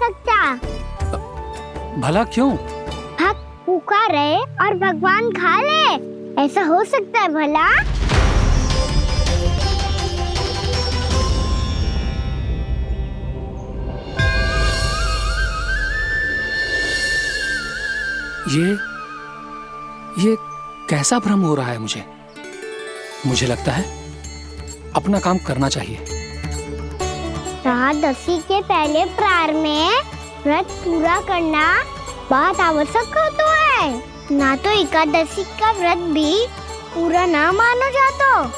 सकता। भला क्यों? भक्त भूखा रहे और भगवान खा ले, ऐसा हो सकता है भला? ये कैसा भ्रम हो रहा है मुझे लगता है अपना काम करना चाहिए। एकादशी के पहले प्रार में व्रत पूरा करना बहुत आवश्यक होता है, ना तो एकादशी का व्रत भी पूरा ना मानो जातो।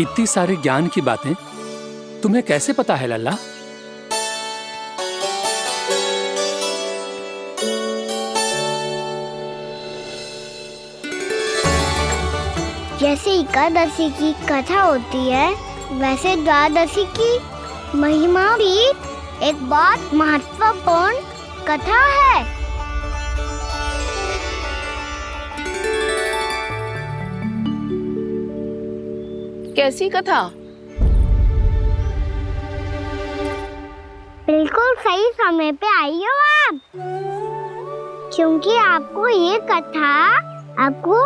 इतनी सारी ज्ञान की बातें तुम्हें कैसे पता है लल्ला? जैसे एकादशी की कथा होती है, वैसे द्वादशी की महिमा भी एक बहुत महत्वपूर्ण कथा है। कैसी कथा? बिल्कुल सही समय पे आई हो आप, क्योंकि आपको ये कथा आपको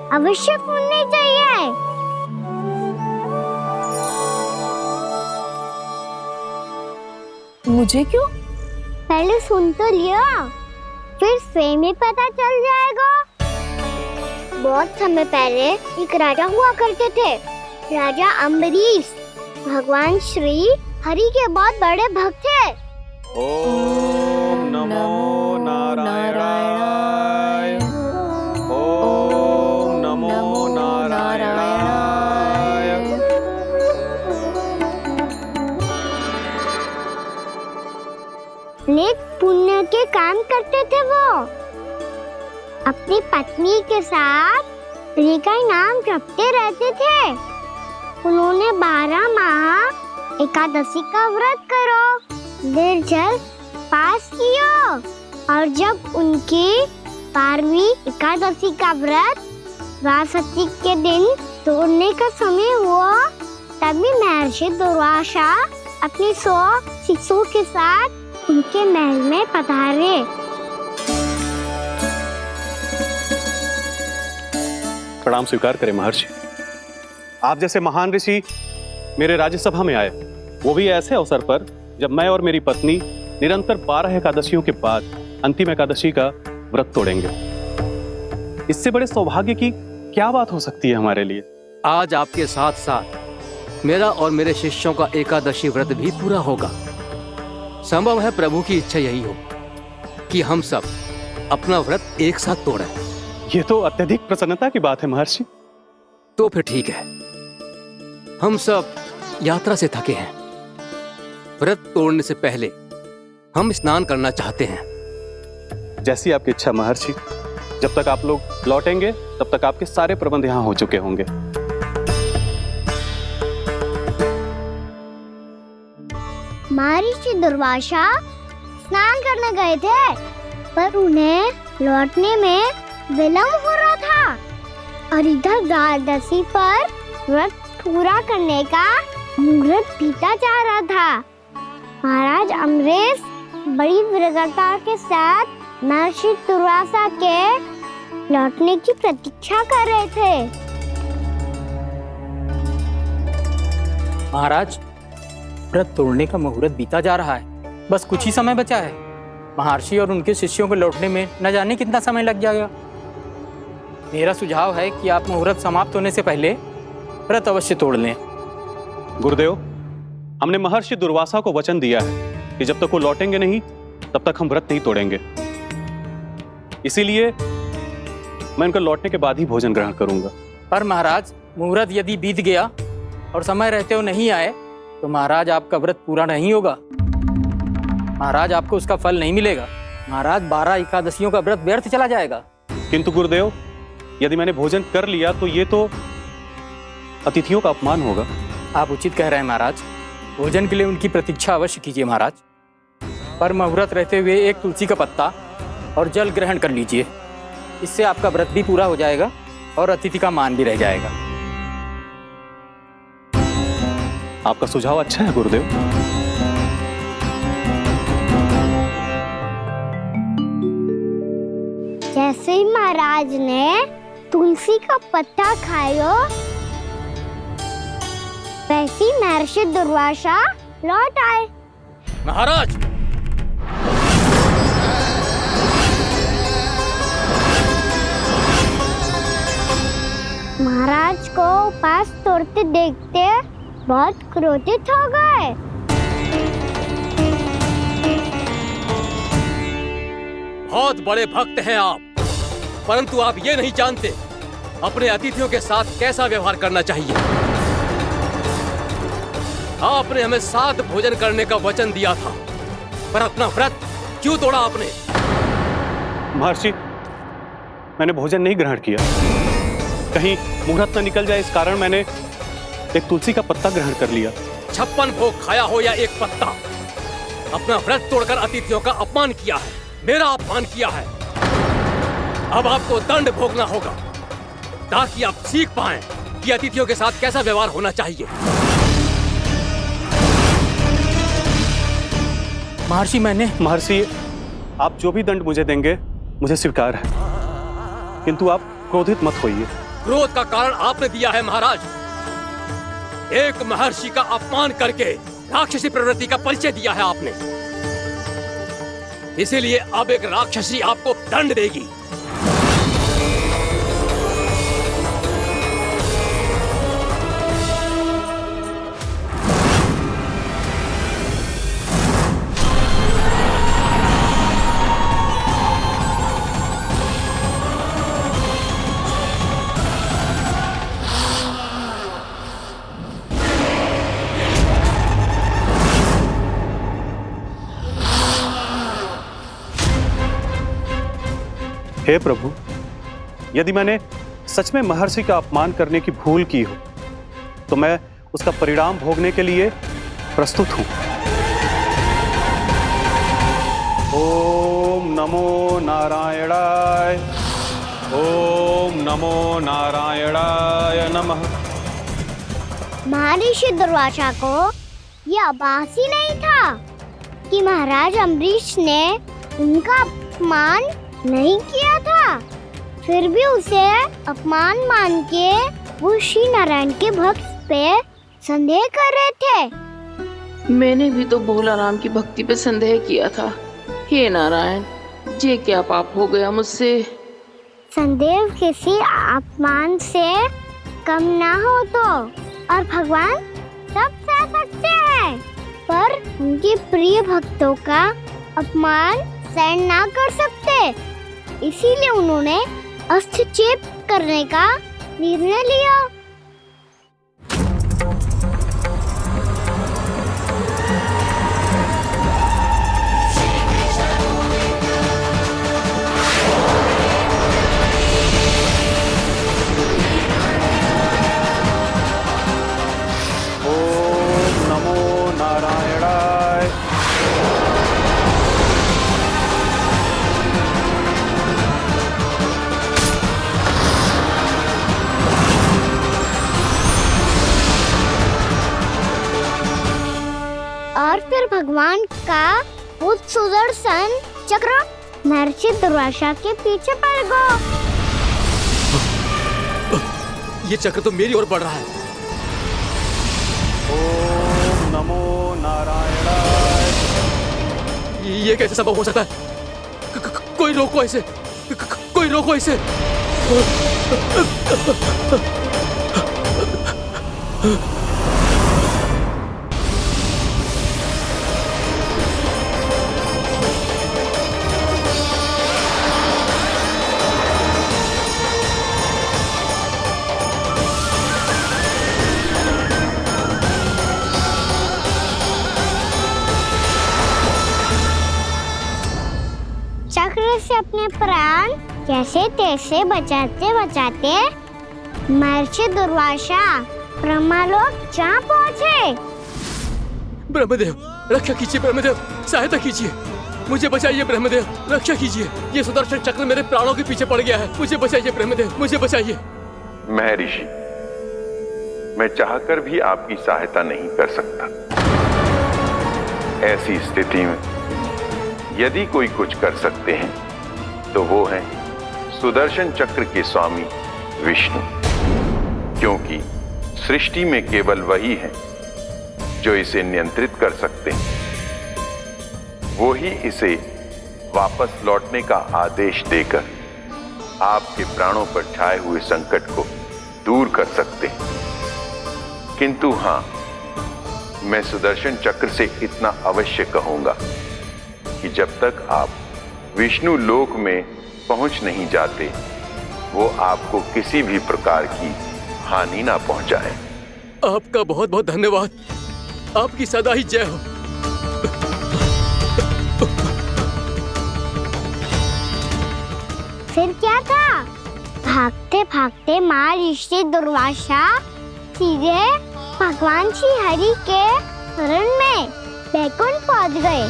अवश्य सुननी चाहिए। मुझे क्यों? पहले सुन तो लियो, फिर स्वयं ही पता चल जाएगा। बहुत समय पहले एक राजा हुआ करते थे, राजा अम्बरीश। भगवान श्री हरि के बहुत बड़े भक्त थे। ओम नमो नारायणाय। ओम नमो नारायणाय। नेक पुण्य के काम करते थे वो। अपनी पत्नी के साथ हरि का नाम जपते रहते थे। उन्होंने 12 माह एकादशी का व्रत करो निर्जल पास किया, और जब उनकी 12वीं एकादशी का व्रत द्वादशी के दिन तोड़ने का समय हुआ, तभी महर्षि दुर्वासा अपनी 100 शिष्यों के साथ उनके महल में पधारे। प्रणाम स्वीकार करें महर्षि। आप जैसे महान ऋषि मेरे राज्यसभा में आए, वो भी ऐसे अवसर पर जब मैं और मेरी पत्नी निरंतर 12 एकादशियों के बाद अंतिम एकादशी का व्रत तोड़ेंगे। इससे बड़े सौभाग्य की क्या बात हो सकती है हमारे लिए? आज आपके साथ साथ मेरा और मेरे शिष्यों का एकादशी व्रत भी पूरा होगा। संभव है प्रभु की इच्छा यही हो कि हम सब अपना व्रत एक साथ तोड़ें। ये तो अत्यधिक प्रसन्नता की बात है महर्षि। तो फिर ठीक है, हम सब यात्रा से थके हैं। व्रत तोड़ने से पहले हम स्नान करना चाहते हैं। जैसी आपकी इच्छा महर्षि। जब तक आप लोग लौटेंगे तब तक आपके सारे प्रबंध यहाँ हो चुके होंगे। महर्षि दुर्वासा स्नान करने गए थे, पर उन्हें लौटने में विलंब हो रहा था, और इधर द्वादशी पर व्रत पूरा करने का मुहूर्त बीता जा रहा था। महाराज अम्बरीश बड़ी दृढ़ता के साथ महर्षि दुर्वासा के लौटने की प्रतीक्षा कर रहे थे। महाराज, व्रत तोड़ने का मुहूर्त बीता जा रहा है, बस कुछ ही समय बचा है। महर्षि और उनके शिष्यों को लौटने में न जाने कितना समय लग जाएगा। मेरा सुझाव है कि आप मुहूर्त समाप्त होने से पहले व्रत अवश्य तोड़ लें। गुरुदेव, हमने महर्षि दुर्वासा को वचन दिया है कि जब तक वो लौटेंगे नहीं तब तक हम व्रत नहीं तोड़ेंगे। इसीलिए मैं उनके लौटने के बाद ही भोजन ग्रहण करूंगा। पर महाराज, मुहूर्त यदि बीत गया और समय रहते हो नहीं आए तो महाराज आपका व्रत पूरा नहीं होगा। महाराज, आपको उसका फल नहीं मिलेगा। महाराज, 12 एकादशियों का व्रत व्यर्थ चला जाएगा। किंतु गुरुदेव, यदि मैंने भोजन कर लिया तो ये तो अतिथियों का अपमान होगा। आप उचित कह रहे हैं महाराज। भोजन के लिए उनकी प्रतीक्षा अवश्य कीजिए महाराज, पर मुहूर्त रहते हुए एक तुलसी का पत्ता और जल ग्रहण कर लीजिए। इससे आपका व्रत भी पूरा हो जाएगा और अतिथि का मान भी रह जाएगा। आपका सुझाव अच्छा है गुरुदेव। जैसे ही महाराज ने तुलसी का पत्ता खायो, वैसे ही महर्षि दुर्वासा लौट आए। महाराज, महाराज को उपास तोड़ते देखते बहुत क्रोधित हो गए। बहुत बड़े भक्त हैं आप, परंतु आप ये नहीं जानते अपने अतिथियों के साथ कैसा व्यवहार करना चाहिए। आपने हमें साथ भोजन करने का वचन दिया था, पर अपना व्रत क्यों तोड़ा आपने? महर्षि, मैंने भोजन नहीं ग्रहण किया। कहीं मुहूर्त न निकल जाए, इस कारण मैंने एक तुलसी का पत्ता ग्रहण कर लिया। 56 भोग खाया हो या एक पत्ता, अपना व्रत तोड़कर अतिथियों का अपमान किया है, मेरा अपमान किया है। अब आपको दंड भोगना होगा ताकि आप सीख पाएं कि अतिथियों के साथ कैसा व्यवहार होना चाहिए। महर्षि, महर्षि, आप जो भी दंड मुझे देंगे मुझे स्वीकार है, किंतु आप क्रोधित मत होइए। क्रोध का कारण आपने दिया है महाराज। एक महर्षि का अपमान करके राक्षसी प्रवृत्ति का परिचय दिया है आपने, इसीलिए अब एक राक्षसी आपको दंड देगी। हे प्रभु, यदि मैंने सच में महर्षि का अपमान करने की भूल की हो तो मैं उसका परिणाम भोगने के लिए प्रस्तुत हूं। ओम नमो नारायणाय, ओम नमो नारायणाय नमः। महर्षि दुर्वासा को यह आभास ही नहीं था कि महाराज अम्बरीश ने उनका अपमान नहीं किया था, फिर भी उसे अपमान मान के वो श्री नारायण के भक्त पे संदेह कर रहे थे। मैंने भी तो भोला राम की भक्ति पे संदेह किया था। हे नारायण, ये क्या पाप हो गया मुझसे? संदेह किसी अपमान से कम ना हो तो, और भगवान सब सह सकते हैं, पर उनके प्रिय भक्तों का अपमान सहन ना कर सकते, इसीलिए उन्होंने हस्तक्षेप करने का निर्णय लिया। ओम नमो नारायणाय। और फिर भगवान का वो सुदर्शन चक्र महर्षि दुर्वासा के पीछे पड़ गया। ये चक्र तो मेरी ओर बढ़ रहा है। ओम नमो नारायणाय। ये कैसे संभव हो सकता है? कोई रोको इसे, कोई रोको इसे। चक्र से अपने प्राण जैसे तैसे बचाते बचाते महर्षि दुर्वासा ब्रह्मलोक जा पहुंचे। ब्रह्मदेव, रक्षा कीजिए। ब्रह्मदेव, सहायता कीजिए, मुझे बचाइए। ब्रह्मदेव, रक्षा कीजिए। ये सुदर्शन चक्र मेरे प्राणों के पीछे पड़ गया है। मुझे बचाइए ब्रह्मदेव, मुझे बचाइए। महर्षि, मैं चाहकर भी आपकी सहायता नहीं कर सकता। ऐसी स्थिति में यदि कोई कुछ कर सकते हैं तो वो है सुदर्शन चक्र के स्वामी विष्णु, क्योंकि सृष्टि में केवल वही है जो इसे नियंत्रित कर सकते हैं। वो ही इसे वापस लौटने का आदेश देकर आपके प्राणों पर छाए हुए संकट को दूर कर सकते हैं। किंतु हां, मैं सुदर्शन चक्र से इतना अवश्य कहूंगा कि जब तक आप विष्णु लोक में पहुंच नहीं जाते, वो आपको किसी भी प्रकार की हानि ना पहुंचाए। आपका बहुत बहुत धन्यवाद। आपकी सदा ही जय हो। फिर क्या था? भागते भागते माँ ऋषि दुर्वासा सीधे भगवान श्री हरि के शरण में बैकुंठ पहुंच गए।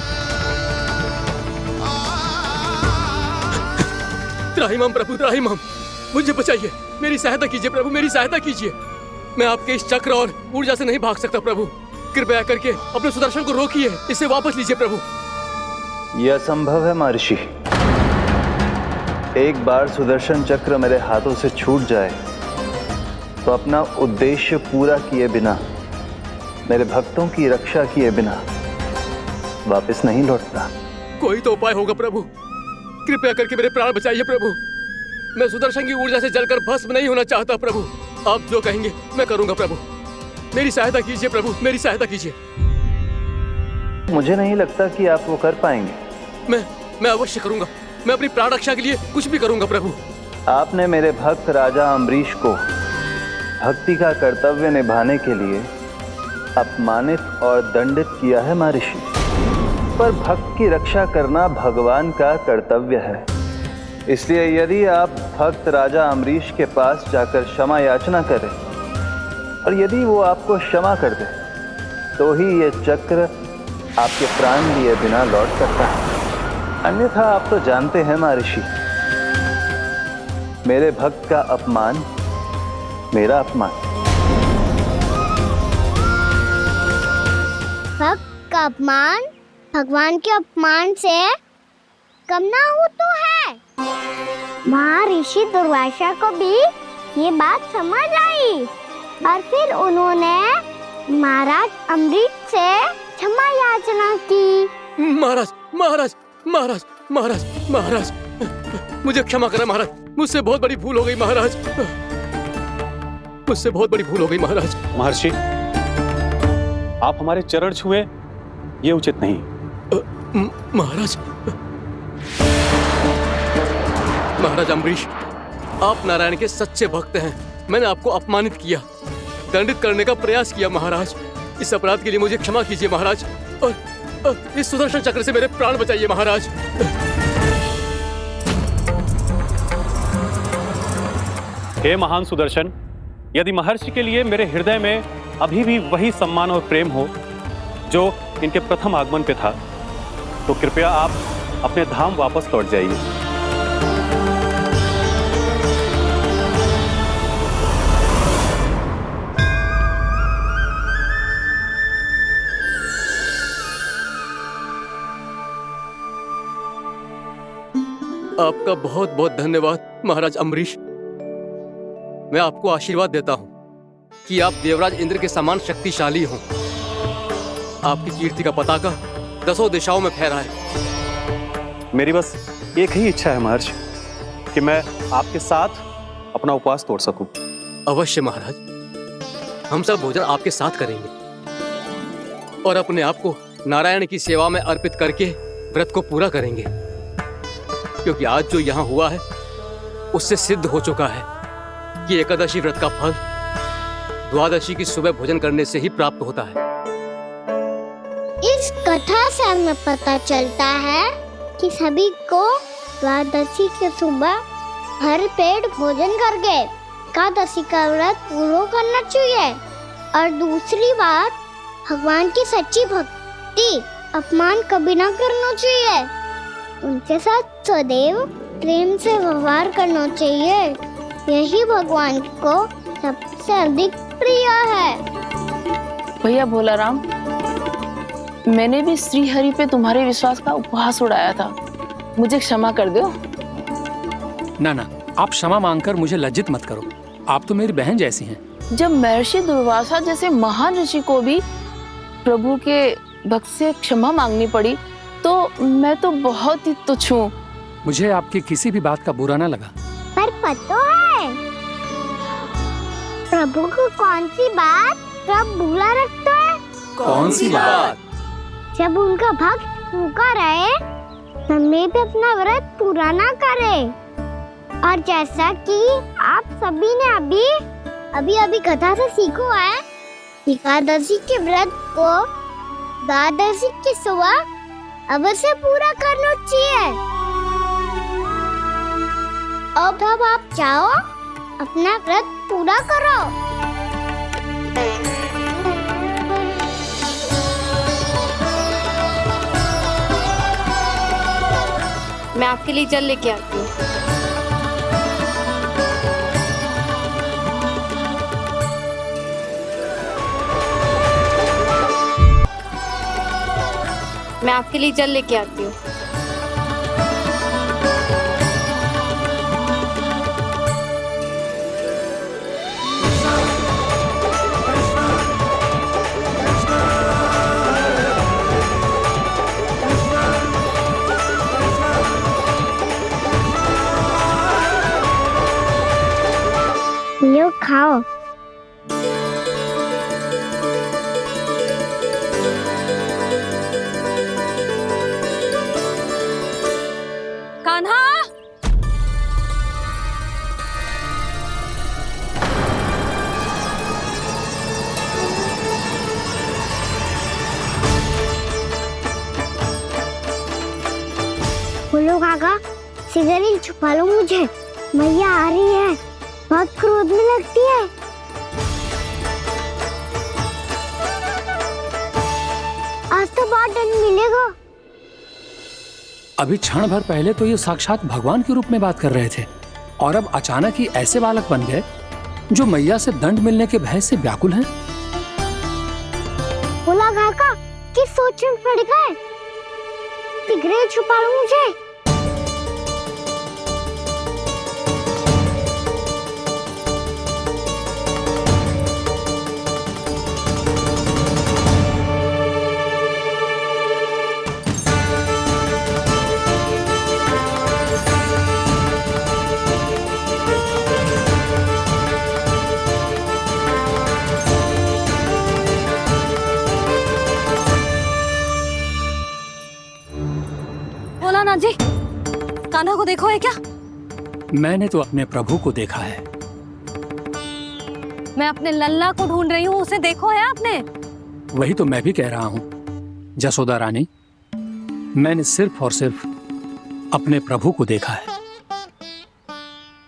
त्राहिमाम प्रभु, त्राहिमाम, मुझे बचाइए, मेरी सहायता कीजिए प्रभु, मेरी सहायता कीजिए। मैं आपके इस चक्र और ऊर्जा से नहीं भाग सकता प्रभु। कृपया करके अपने सुदर्शन को रोकिए, इसे वापस लीजिए प्रभु। यह असंभव है महर्षि। एक बार सुदर्शन चक्र मेरे हाथों से छूट जाए तो अपना उद्देश्य पूरा किए बिना, मेरे भक्तों की रक्षा किए बिना वापस नहीं लौटता। कोई तो उपाय होगा प्रभु, कृपया करके मेरे प्राण बचाइए प्रभु। मैं सुदर्शन की ऊर्जा से जलकर भस्म नहीं होना चाहता प्रभु। आप जो कहेंगे मैं करूंगा प्रभु। मेरी सहायता कीजिए प्रभु, मेरी सहायता कीजिए। मुझे नहीं लगता कि आप वो कर पाएंगे। मैं अवश्य करूंगा। मैं अपनी प्राण रक्षा के लिए कुछ भी करूंगा प्रभु। आपने मेरे भक्त राजा अम्बरीश को भक्ति का कर्तव्य निभाने के लिए अपमानित और दंडित किया है महर्षि, पर भक्त की रक्षा करना भगवान का कर्तव्य है। इसलिए यदि आप भक्त राजा अम्बरीश के पास जाकर क्षमा याचना करें और यदि वो आपको क्षमा कर दे तो ही ये चक्र आपके प्राण लिए बिना लौट सकता है। अन्यथा आप तो जानते हैं महर्षि, मेरे भक्त का अपमान मेरा अपमान। भक्त का अपमान भगवान के अपमान से कम ना हो तो है। महर्षि दुर्वासा को भी ये बात समझ आई और फिर उन्होंने महाराज अम्बरीश से क्षमा याचना की। महाराज महाराज महाराज महाराज महाराज, मुझे क्षमा करें महाराज, मुझसे बहुत बड़ी भूल हो गई महाराज, मुझसे बहुत बड़ी भूल हो गई महाराज। महर्षि, आप हमारे चरण छुए ये उचित नहीं। महाराज महाराज अम्बरीश, आप नारायण के सच्चे भक्त हैं। मैंने आपको अपमानित किया, दंडित करने का प्रयास किया महाराज। इस अपराध के लिए मुझे क्षमा कीजिए महाराज, और इस सुदर्शन चक्र से मेरे प्राण बचाइए महाराज। हे महान सुदर्शन, यदि महर्षि के लिए मेरे हृदय में अभी भी वही सम्मान और प्रेम हो जो इनके प्रथम आगमन पे था, तो कृपया आप अपने धाम वापस लौट जाइए। आपका बहुत बहुत धन्यवाद महाराज अम्बरीश। मैं आपको आशीर्वाद देता हूं कि आप देवराज इंद्र के समान शक्तिशाली हों। आपकी कीर्ति का पताका 10 दिशाओं में फहराए। मेरी बस एक ही इच्छा है महर्षि, कि मैं आपके साथ अपना उपवास तोड़ सकूं। अवश्य महाराज, हम सब भोजन आपके साथ करेंगे और अपने आप को नारायण की सेवा में अर्पित करके व्रत को पूरा करेंगे, क्योंकि आज जो यहाँ हुआ है उससे सिद्ध हो चुका है कि एकादशी व्रत का फल द्वादशी की सुबह भोजन करने से ही प्राप्त होता है। इस कथा से हमें पता चलता है कि सभी को द्वादशी के सुबह भर पेट भोजन करके एकादशी का व्रत पूरा करना चाहिए। और दूसरी बात, भगवान की सच्ची भक्ति अपमान कभी ना करना चाहिए। उनके साथ सदैव प्रेम से व्यवहार करना चाहिए। यही भगवान को सबसे अधिक प्रिय है। भैया भोलाराम, मैंने भी श्री हरि पे तुम्हारे विश्वास का उपहास उड़ाया था, मुझे क्षमा कर दो। ना ना, आप क्षमा मांगकर मुझे लज्जित मत करो। आप तो मेरी बहन जैसी हैं। जब महर्षि दुर्वासा जैसे महान ऋषि को भी प्रभु के भक्त से क्षमा मांगनी पड़ी, तो मैं तो बहुत ही तुच्छ हूँ। मुझे आपकी किसी भी बात का बुरा ना लगा। पर पता है प्रभु को कौन सी बात कब बुरा रखता है? कौन सी बात? जब उनका भक्त भूखा रहे, समय पे अपना व्रत पूरा ना करे। और जैसा कि आप सभी ने अभी कथा से सीखो है, एकादशी के व्रत को द्वादशी की सुबह अवश्य पूरा करना चाहिए। अब आप चाहो अपना व्रत पूरा करो। मैं आपके लिए जल लेके आती हूँ। मैं आपके लिए जल लेके आती हूँ। लो खाओ। कान्हा, बोलो काका, सिगरेट छुपा लो मुझे, मैया आ रही है, बहुत क्रोध में लगती है। आज तो बहुत दंड मिलेगा। अभी क्षण भर पहले तो ये साक्षात भगवान के रूप में बात कर रहे थे, और अब अचानक ही ऐसे बालक बन गए जो मैया से दंड मिलने के भय से व्याकुल हैं। बोला काका, किस सोच में पड़ गए? सिगरेट छुपा लो मुझे। भोलानाथ जी, कान्हा को देखो है क्या? मैंने तो अपने प्रभु को देखा है। मैं अपने लल्ला को ढूंढ रही हूँ, उसे देखो है आपने? वही तो मैं भी कह रहा हूँ जसोदा रानी, मैंने सिर्फ और सिर्फ अपने प्रभु को देखा है।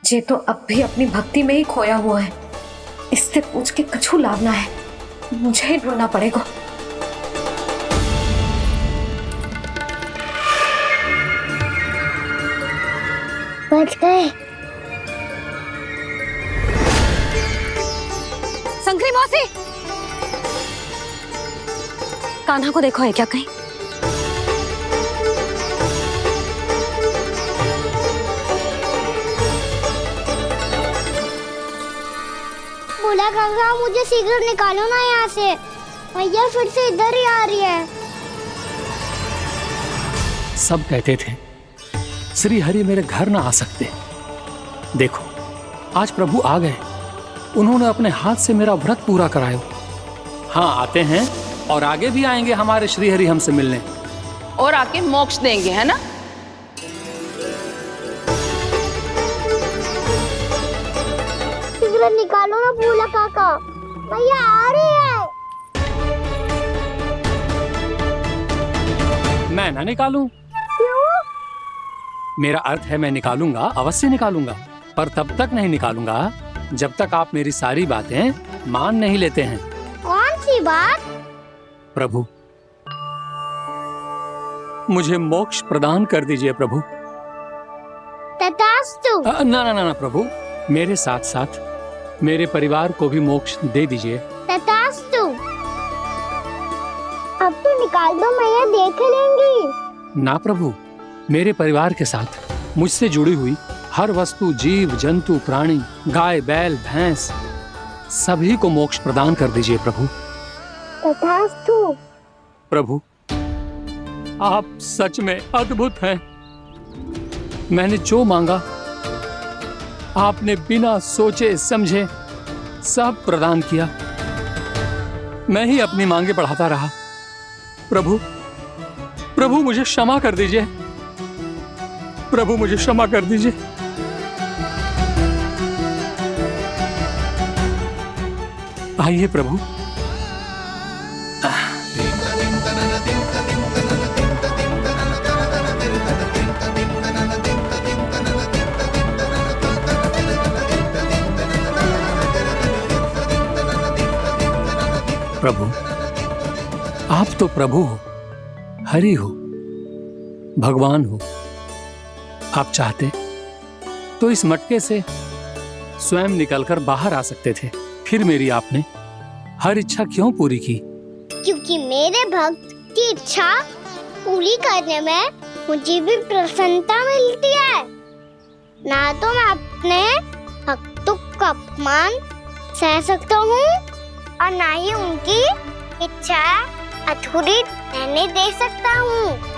ये तो अब भी अपनी भक्ति में ही खोया हुआ है। इससे पूछ के कछु लाभ ना है, मुझे ही ढूंढना पड़ेगा। बच गए। संकरी मौसी, कान्हा को देखो है क्या कहीं? बोला काका, मुझे सिगरेट निकालो ना यहाँ से, मैया फिर से इधर ही आ रही है। सब कहते थे श्री हरि मेरे घर ना आ सकते। देखो आज प्रभु आ गए, उन्होंने अपने हाथ से मेरा व्रत पूरा कराया। हाँ, आते हैं और आगे भी आएंगे हमारे श्री हरि हमसे मिलने, और आके मोक्ष देंगे, है ना? सिगरेट निकालो ना बोला काका, मैया आ रही है। मैं ना निकालूं? क्यों? मेरा अर्थ है मैं निकालूंगा, अवश्य निकालूंगा, पर तब तक नहीं निकालूंगा जब तक आप मेरी सारी बातें मान नहीं लेते हैं। कौन सी बात? प्रभु, मुझे मोक्ष प्रदान कर दीजिए प्रभु। तथास्तु। ना ना ना ना प्रभु, मेरे साथ साथ मेरे परिवार को भी मोक्ष दे दीजिए। तथास्तु। अब तो निकाल दो, मैया देख लेंगी। ना प्रभु, मेरे परिवार के साथ मुझसे जुड़ी हुई हर वस्तु, जीव जंतु, प्राणी, गाय बैल भैंस, सभी को मोक्ष प्रदान कर दीजिए प्रभु। तथास्तु। प्रभु, आप सच में अद्भुत हैं। मैंने जो मांगा आपने बिना सोचे समझे सब प्रदान किया। मैं ही अपनी मांगे बढ़ाता रहा। प्रभु, प्रभु मुझे क्षमा कर दीजिए। प्रभु मुझे क्षमा कर दीजिए। आइए प्रभु। प्रभु, आप तो प्रभु हो, हरि हो, भगवान हो। आप चाहते तो इस मटके से स्वयं निकलकर बाहर आ सकते थे, फिर मेरी आपने हर इच्छा क्यों पूरी की? क्योंकि मेरे भक्त की इच्छा पूरी करने में मुझे भी प्रसन्नता मिलती है। ना तो मैं अपने भक्तों का अपमान सह सकता हूँ और ना ही उनकी इच्छा अधूरी रहने दे सकता हूँ।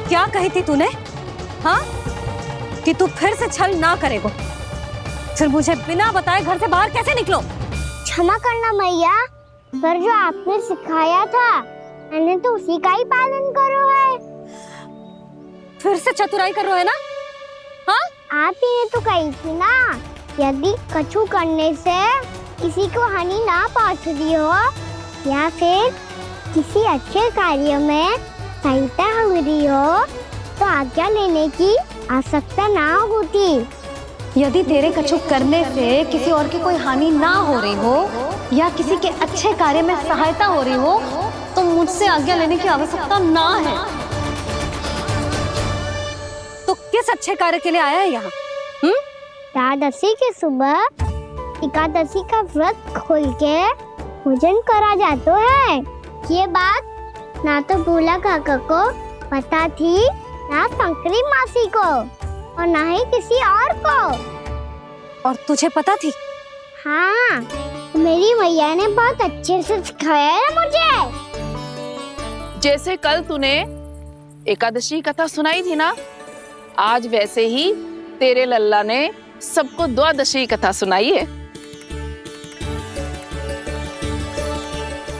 क्या कही थी तूने? हाँ, कि तू फिर से छल ना करेगा। फिर मुझे बिना बताए घर से बाहर कैसे निकलो? क्षमा करना मैया, पर जो आपने सिखाया था मैंने तो उसी का ही पालन करो है। फिर से चतुराई कर रहे हो है ना? हाँ, आप ही ने तो कही थी ना, यदि कछु करने से किसी को हानि ना पहुंच रही हो या फिर किसी अच्छे कार्य में सहायता हो रही हो तो आज्ञा लेने की आवश्यकता ना होती। यदि तेरे कछु करने से किसी और की कोई हानि ना हो रही हो या किसी के अच्छे कार्य में सहायता हो रही हो तो मुझसे आज्ञा लेने की आवश्यकता ना है। तो किस अच्छे कार्य के लिए आया है यहाँ? द्वादशी के सुबह एकादशी का व्रत खोल के भोजन करा जाता है। ये बात ना तो भोला काका को पता थी, ना शंकरी मासी को और ना ही किसी और को। और तुझे पता थी? हाँ, मेरी मैया ने बहुत अच्छे से सिखाया है मुझे। जैसे कल तूने एकादशी कथा सुनाई थी ना, आज वैसे ही तेरे लल्ला ने सबको द्वादशी कथा सुनाई है।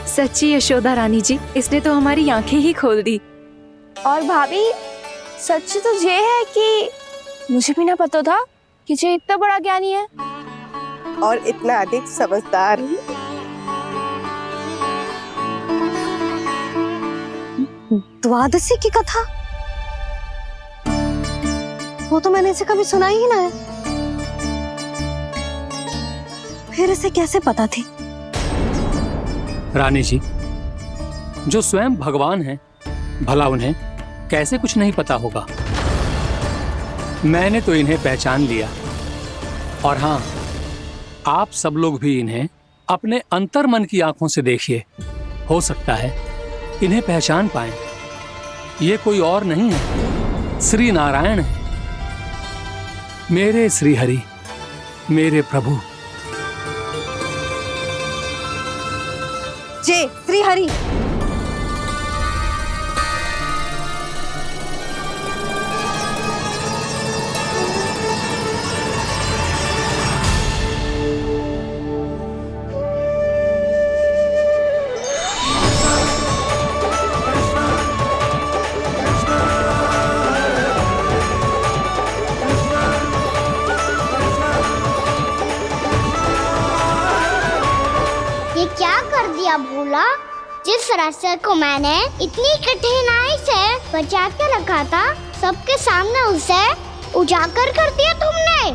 सच्ची यशोदा रानी जी, इसने तो हमारी आंखें ही खोल दी। और भाभी, सच तो ये है कि मुझे भी ना पता था कि ये इतना बड़ा ज्ञानी है और इतना अधिक समझदार। द्वादशी की कथा? वो तो मैंने इसे कभी सुना ही ना है। फिर इसे कैसे पता थी? रानी जी, जो स्वयं भगवान हैं, भला उन्हें कैसे कुछ नहीं पता होगा। मैंने तो इन्हें पहचान लिया, और हाँ, आप सब लोग भी इन्हें अपने अंतर्मन की आंखों से देखिए, हो सकता है इन्हें पहचान पाएं। ये कोई और नहीं है, श्री नारायण है, मेरे श्री हरि, मेरे प्रभु। जय श्री हरि। ये क्या कर दिया भोला? जिस रास्ते को मैंने इतनी कठिनाई से बचा के रखा था, सबके सामने उसे उजागर कर दिया तुमने।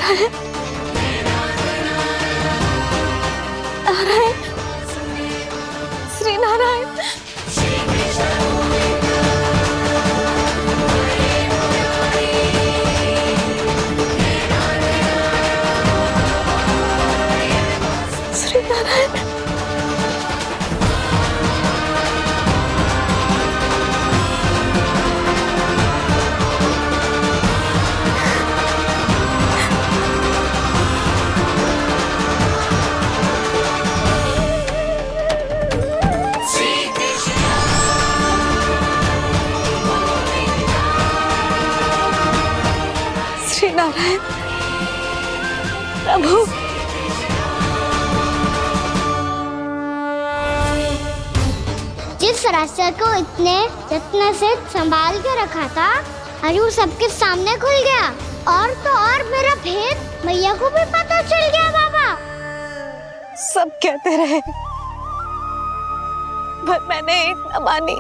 नारायण नारायण श्री नारायण। श्री नारायण। श्री नारायण प्रभु। जिस रास्ते को इतने यत्न से संभाल के रखा था आज वो सबके सामने खुल गया। और तो और मेरा भेद मैया को भी पता चल गया बाबा। सब कहते रहे पर मैंने एक न मानी।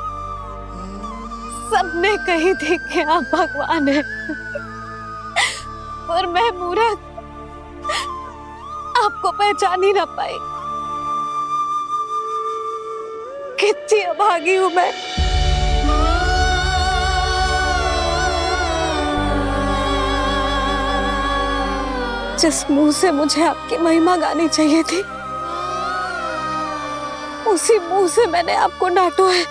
सबने कही थी कि आप भगवान हैं और मैं मूर्ख आपको पहचान ही ना पाई। कितनी अभागी हूं मैं। जिस मुंह से मुझे आपकी महिमा गानी चाहिए थी उसी मुंह से मैंने आपको डांटा है।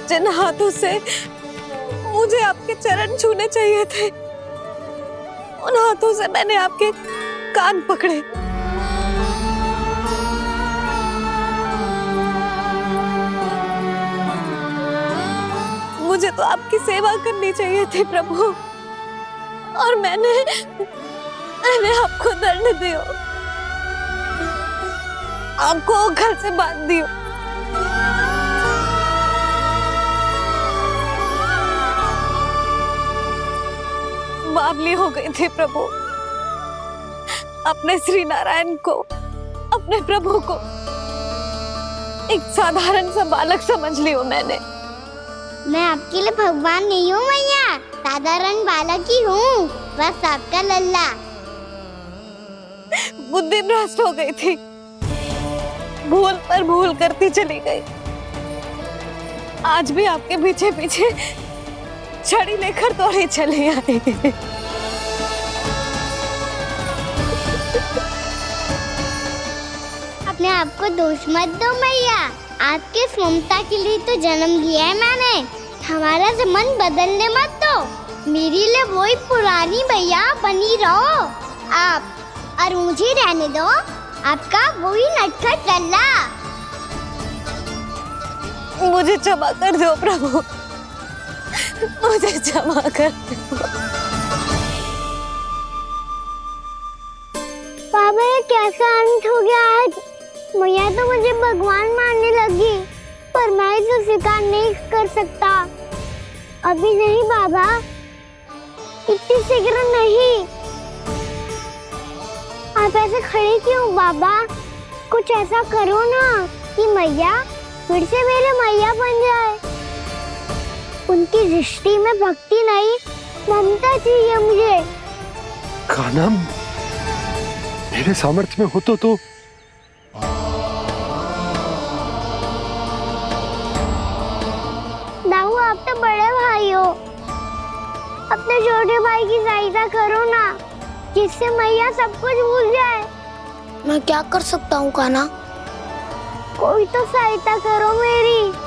जिन हाथों से मुझे आपके चरण छूने चाहिए थे उन हाथों से मैंने आपके कान पकड़े। मुझे तो आपकी सेवा करनी चाहिए थी प्रभु और मैंने आपको दंड दियो, आपको घर से बांध दियो। बावली हो गई थी प्रभु। अपने श्री नारायण को, अपने प्रभु को एक साधारण सा बालक समझ लियो मैंने। मैं आपके लिए भगवान नहीं हूँ मैया, साधारण बालक ही हूँ, बस आपका लल्ला। बुद्धि भ्रष्ट हो गई थी, भूल पर भूल करती चली गई। आज भी आपके पीछे पीछे छड़ी लेकर दौड़े चले आए। अपने आप को दोष मत दो मैया, आपके ममता के लिए तो जन्म लिया है मैंने। हमारा से मन बदलने मत दो, मेरे लिए वही पुरानी मैया बनी रहो आप, और मुझे रहने दो आपका वही नटखट लल्ला। मुझे क्षमा कर दो प्रभु, मुझे क्षमा कर दो। बाबा ये कैसा अंत हो गया आज? मैया तो मुझे भगवान मानने लगी, पर मैं इसे स्वीकार नहीं कर सकता। अभी नहीं बाबा, इतनी शीघ्र नहीं। आप ऐसे खड़े क्यों बाबा? कुछ ऐसा करो ना कि मैया फिर से मेरे मैया बन जाए। उनकी दृष्टि में भक्ति नहीं, ममता चाहिए मुझे। कान्हा, मेरे सामर्थ्य में हो तो दाऊ, आप तो बड़े भाई हो, अपने छोटे भाई की सहायता करो ना, जिससे मैया सब कुछ भूल जाए। मैं क्या कर सकता हूँ कान्हा? कोई तो सहायता करो मेरी।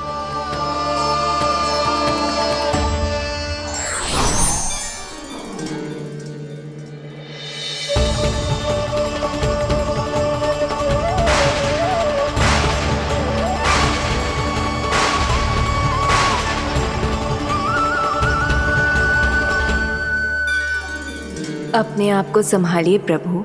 अपने आप को संभालिए प्रभु।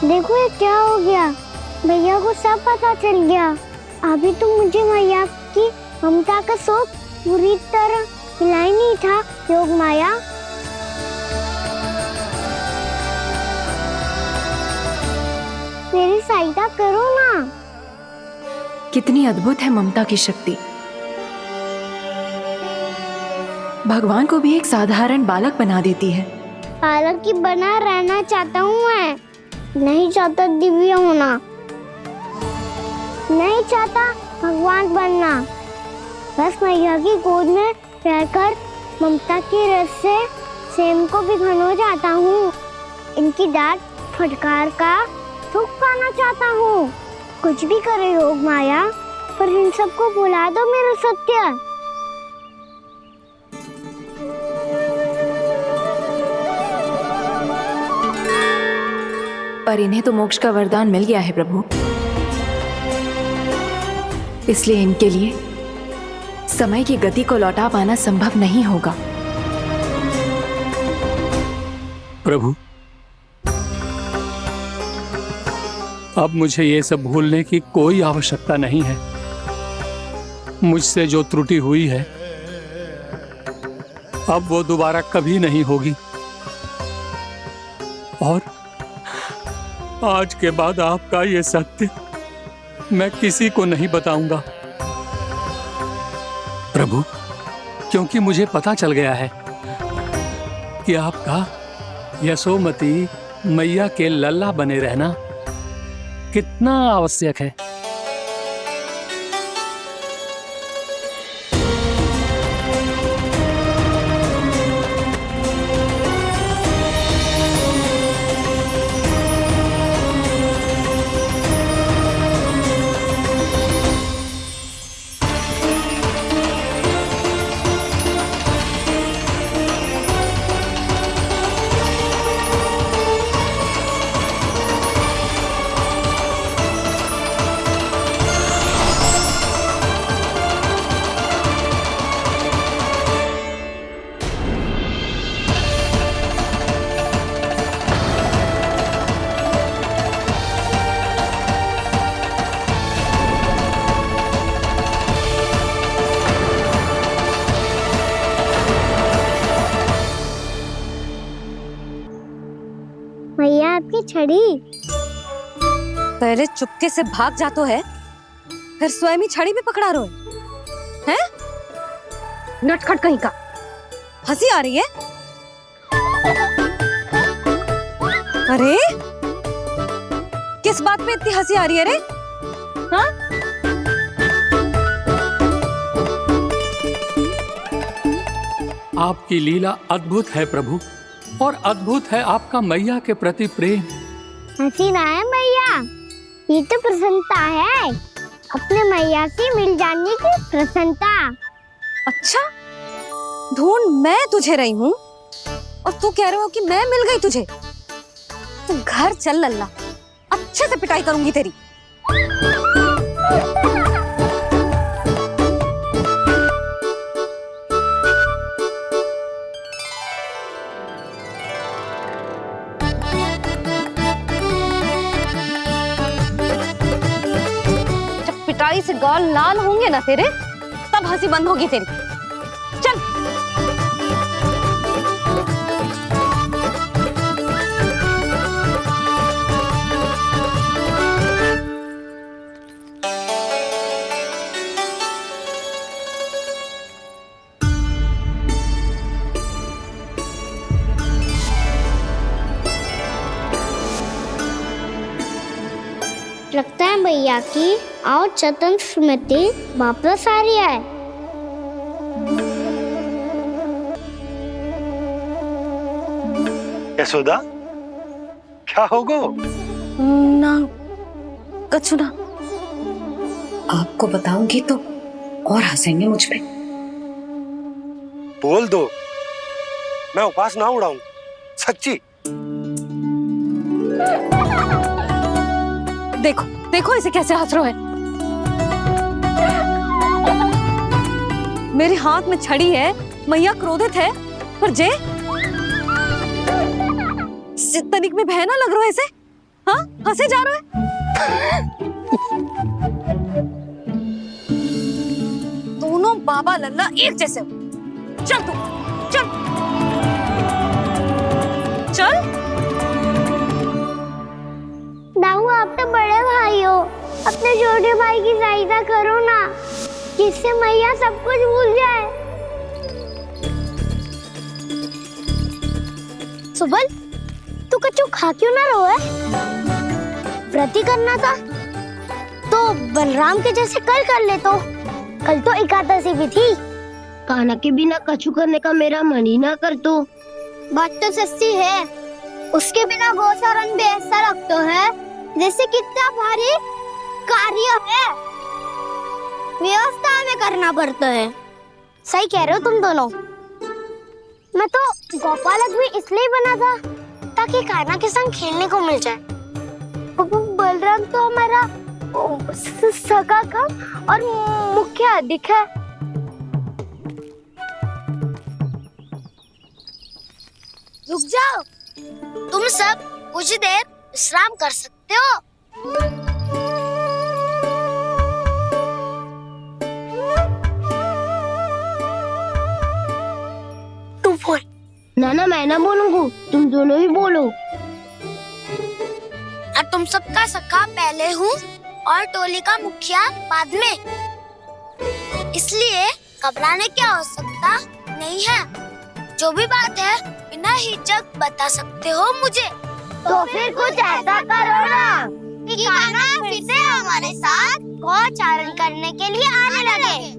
देखो ये क्या हो गया? भैया को सब पता चल गया। अभी तो मुझे मैया की ममता का शौक पूरी तरह हिला ही नहीं था। योग माया, मेरी सहायता करो ना। कितनी अद्भुत है ममता की शक्ति। भगवान को भी एक साधारण बालक बना देती है। बालक की बना रहना चाहता हूँ मैं, नहीं चाहता दिव्य होना, नहीं चाहता भगवान बनना। बस मैया की गोद में रहकर ममता की रस से सेम को भी घनो जाता हूँ। इनकी डांट फटकार का सुख पाना चाहता हूँ। कुछ भी करे योग माया, पर इन सबको भुला दो मेरा सत्य। पर इन्हें तो मोक्ष का वरदान मिल गया है प्रभु, इसलिए इनके लिए समय की गति को लौटा पाना संभव नहीं होगा। प्रभु, अब मुझे ये सब भूलने की कोई आवश्यकता नहीं है। मुझसे जो त्रुटि हुई है अब वो दोबारा कभी नहीं होगी, और आज के बाद आपका ये सत्य मैं किसी को नहीं बताऊंगा प्रभु, क्योंकि मुझे पता चल गया है कि आपका यशोमती मैया के लल्ला बने रहना कितना आवश्यक है। मैया आपकी छड़ी। पहले चुपके से भाग जातो है, फिर स्वयं ही छड़ी भी पकड़ा रोए हैं? नटखट कहीं का। हंसी आ रही है? अरे किस बात पे इतनी हंसी आ रही है रे? हाँ? आपकी लीला अद्भुत है प्रभु, और अद्भुत है आपका मैया के प्रति प्रेम। हंसी ना है मैया, ये तो प्रसन्नता है, अपने मैया से मिल जाने की प्रसन्नता। अच्छा, ढूंढ मैं तुझे रही हूँ और तू कह रहे हो कि मैं मिल गई तुझे। तू घर चल लल्ला, अच्छे से पिटाई करूंगी तेरी। पिटाई से गाल लाल होंगे ना तेरे, तब हंसी बंद होगी तेरी। चल। लगता है भैया की और चतन स्मृति वापस आ रही है। यशोदा, क्या होगो? ना कछु ना। आपको बताऊंगी तो और हंसेंगे मुझ पे। बोल दो, मैं उपवास ना उड़ाऊं, सच्ची। देखो देखो इसे कैसे हंस रहा है। मेरे हाथ में छड़ी है, मैया क्रोधित है, पर जे तनिक में भय ना लग रहा है इसे। हाँ, हंसे जा रहा है। दोनों बाबा लल्ला एक जैसे हो। चल तू, चल चल। दाऊ, आप तो बड़े भाई हो, अपने छोटे भाई की सहायता करो ना, जिससे मैया सब कुछ भूल जाए। सुबल, तू कच्चू खा क्यों ना रो है? व्रत ही करना था तो बलराम के जैसे कल कर ले। तो कल तो एकादशी भी थी। कान्हा के बिना कछु करने का मेरा मन ही ना कर। तो बात तो सच्ची है, उसके बिना गोचारण भी ऐसा लगता है जैसे कितना भारी कार्य है, व्यवस्था में करना पड़ता है। सही कह रहे हो तुम दोनों। मैं तो गोपालक भी इसलिए बना था ताकि कान्हा के संग खेलने को मिल जाए। बलराम तो हमारा सगा कम और मुख्य अधिक है। रुक जाओ, तुम सब कुछ देर विश्राम कर सकते हो। तू बोल। ना मैं ना बोलूंगा, तुम दोनों ही बोलो। और तुम सबका सखा पहले हूँ और टोली का मुखिया बाद में, इसलिए घबराने की आवश्यकता नहीं है। जो भी बात है बिना हिचक बता सकते हो मुझे। तो फिर कुछ ऐसा करो ना कि कान्हा फिर से हमारे साथ गोचारण करने के लिए आने लगे।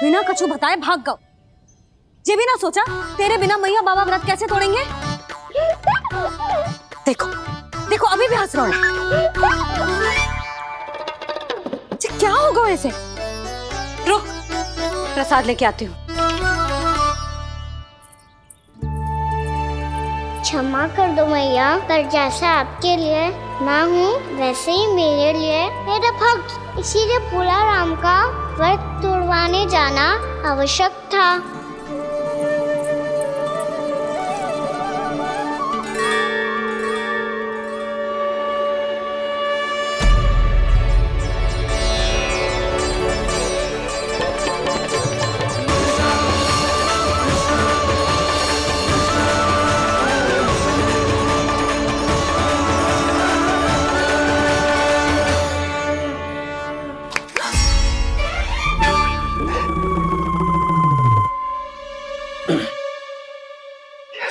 बिना कछु बताए भाग गओ। ये भी ना सोचा तेरे बिना मैया बाबा व्रत कैसे तोड़ेंगे। देखो देखो अभी भी हंस रहा है। क्या होगा वैसे? रुक, प्रसाद लेके आती हूँ। क्षमा कर दो मैया, पर जैसा आपके लिए ना हूँ वैसे ही मेरे लिए मेरा भक्त, इसीलिए भोला राम का व्रत तोड़वाने जाना आवश्यक था।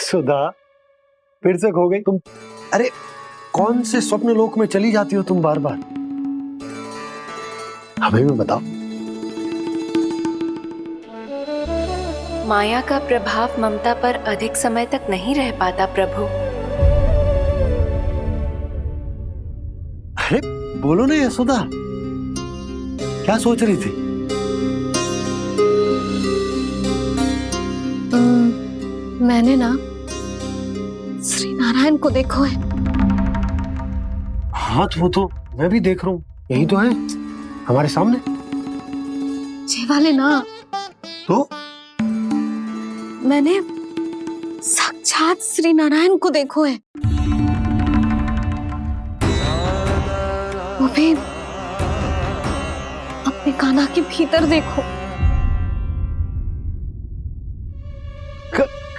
सुधा, फिर से खो गई तुम। अरे कौन से स्वप्न लोक में चली जाती हो तुम बार बार? हमें भी बताओ। माया का प्रभाव ममता पर अधिक समय तक नहीं रह पाता प्रभु। अरे बोलो ना यशोदा, क्या सोच रही थी? मैंने ना श्री नारायण को देखो है। हाँ वो तो मैं भी देख रहा हूँ, यही तो है हमारे सामने। ये वाले ना, तो मैंने साक्षात श्री नारायण को देखो है, वो भी अपने कान्हा के भीतर देखो।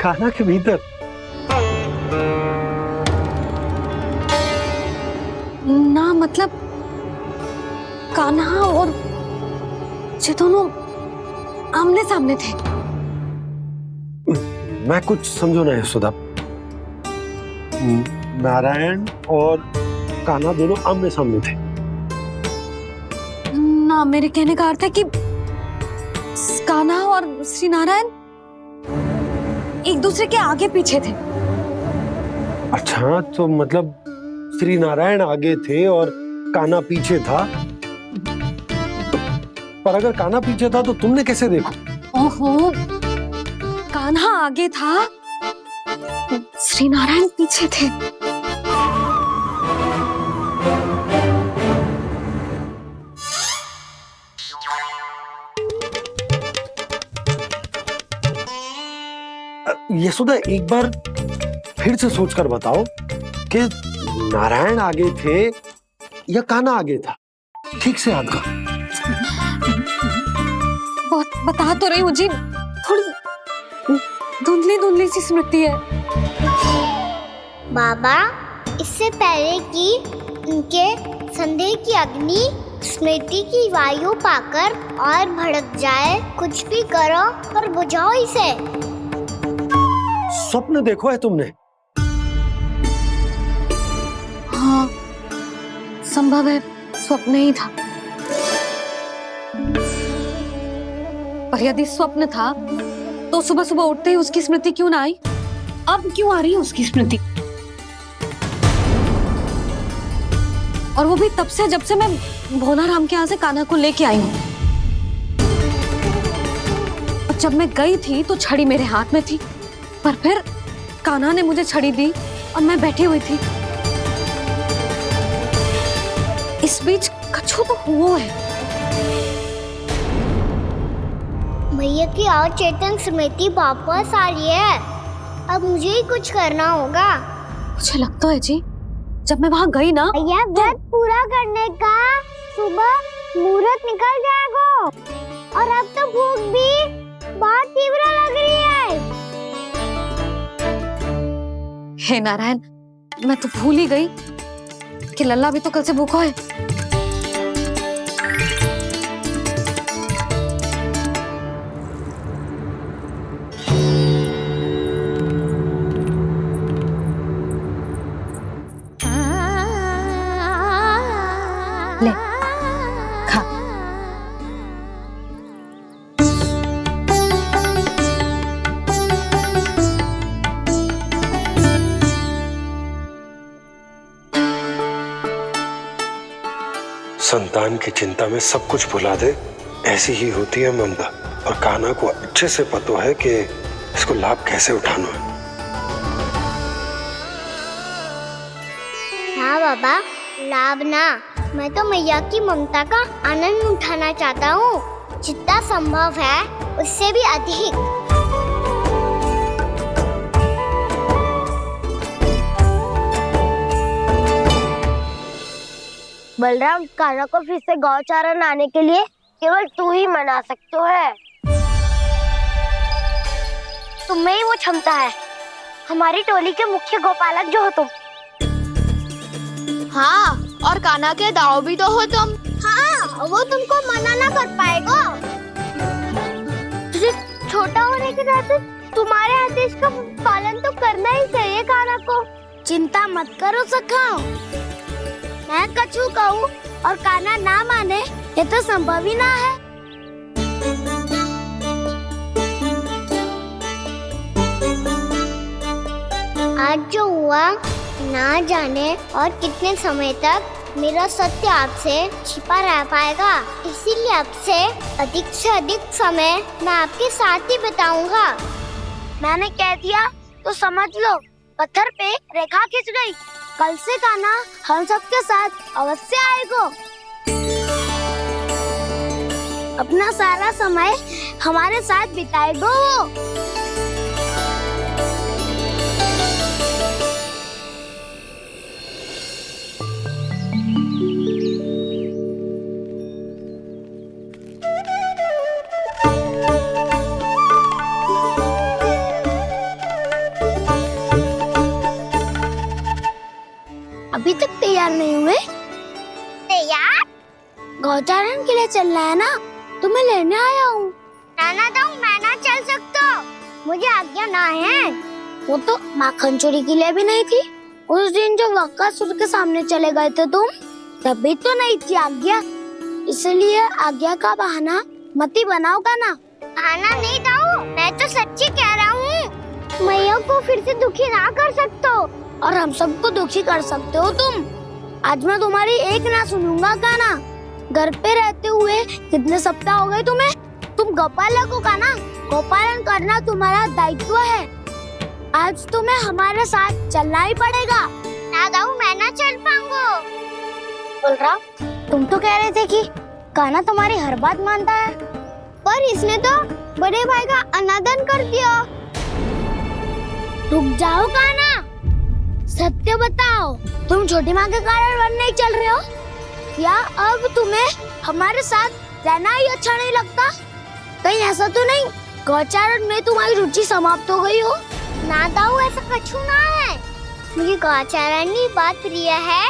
कान्हा के भीतर? ना मतलब कान्हा और ये दोनों आमने सामने थे। मैं कुछ समझो ना यशोदा। नारायण और कान्हा दोनों आमने सामने थे? ना, मेरे कहने का अर्थ है कि कान्हा और श्री नारायण एक दूसरे के आगे पीछे थे। अच्छा, तो मतलब श्री नारायण आगे थे और कान्हा पीछे था। पर अगर कान्हा पीछे था तो तुमने कैसे देखा? ओहो, कान्हा आगे था, श्री नारायण पीछे थे। यशोदा एक बार फिर से सोचकर बताओ कि नारायण आगे थे या कान्हा आगे था? ठीक से याद करो। बता तो रही हूँ जी, थोड़ी धुंधली सी स्मृति है। बाबा, इससे पहले कि उनके संदेह की अग्नि स्मृति की वायु पाकर और भड़क जाए, कुछ भी करो पर बुझाओ इसे। स्वप्न देखो है तुमने? हाँ, संभव है स्वप्न ही था। पर यदि स्वप्न था तो सुबह सुबह उठते ही उसकी स्मृति क्यों ना आई? अब क्यों आ रही है उसकी स्मृति? और वो भी तब से जब से मैं भोलाराम के यहाँ से कान्हा को लेके आई हूँ। और जब मैं गई थी तो छड़ी मेरे हाथ में थी, पर फिर कान्हा ने मुझे छड़ी दी और मैं बैठी हुई थी। इस बीच कछु तो हुआ है। भैया की अचेतन स्मृति वापस आ रही है। अब मुझे ही कुछ करना होगा। मुझे लगता है जी, जब मैं वहाँ गई ना, भैया व्रत पूरा करने का सुबह मुहूर्त निकल जाएगा और अब तो भूख भी बहुत तीव्र लग रही है। हे नारायण, मैं तो भूल ही गई कि लल्ला भी तो कल से भूखा है। ले, खा। संतान की चिंता में सब कुछ भुला दे, ऐसी ही होती है ममता। और कान्हा को अच्छे से पता है कि इसको लाभ कैसे उठाना है। हाँ बाबा, लाभ ना, मैं तो मैया की ममता का आनंद उठाना चाहता हूँ, जितना संभव है उससे भी अधिक। बलराम, कान्हा को फिर से गौचारण आने के लिए केवल तू ही मना सकते है। तुम्हें ही वो क्षमता है, हमारी टोली के मुख्य गोपालक जो हो तुम। हाँ, और कान्हा के दाव भी तो हो तुम। हाँ, वो तुमको मना ना कर पाएगा। तुझे छोटा होने के नाते तुम्हारे आदेश का पालन तो करना ही चाहिए कान्हा को। चिंता मत करो सखा, मैं कछु कहूँ और कान्हा ना माने, ये तो संभव ही ना है। आज जो हुआ ना जाने और कितने समय तक मेरा सत्य आपसे छिपा रह पाएगा, इसीलिए आपसे अधिक से अधिक समय मैं आपके साथ ही बिताऊंगा। मैंने कह दिया तो समझ लो, पत्थर पे रेखा खिंच गई। कल से कान्हा हम सबके साथ अवश्य आएगा। अपना सारा समय हमारे साथ बिताएगा वो। अभी तक तैयार नहीं हुए? तैयार? गौचारण के लिए चलना है ना, तुम्हें लेने आया हूँ। नाना दाऊ, मैं ना चल सकता, मुझे आज्ञा ना है। वो तो माखन चोरी के लिए भी नहीं थी। उस दिन जो वक्कासुर के सामने चले गए थे तुम, तभी तो नहीं थी आज्ञा। इसलिए आज्ञा का बहाना मत ही बनाओगा ना। बहाना नहीं दाऊ, मैं तो सच्ची कह रहा हूँ। मैया को फिर से दुखी ना कर सकते हो और हम सबको दुखी कर सकते हो तुम। आज मैं तुम्हारी एक ना सुनूंगा कान्हा। घर पे रहते हुए कितने सप्ताह हो गए तुम्हें? तुम गोपालक हो कान्हा, गोपालन करना तुम्हारा दायित्व है। आज तुम्हें हमारे साथ चलना ही पड़ेगा। ना दाऊ, मैं ना चल पाऊंगा। बलराम, तुम तो कह रहे थे कि कान्हा तुम्हारी हर बात मानता है, पर इसने तो बड़े भाई का अनादर कर दिया। रुक जाओ काना, सत्य बताओ, तुम छोटी माँ के कारण वन नहीं चल रहे हो या अब तुम्हें हमारे साथ रहना ही अच्छा नहीं लगता? कहीं ऐसा तो नहीं गौचारण में तुम्हारी रुचि समाप्त हो गई हो? ना दाऊ, ऐसा कछु ना है। मुझे गौचारण की बात प्रिय है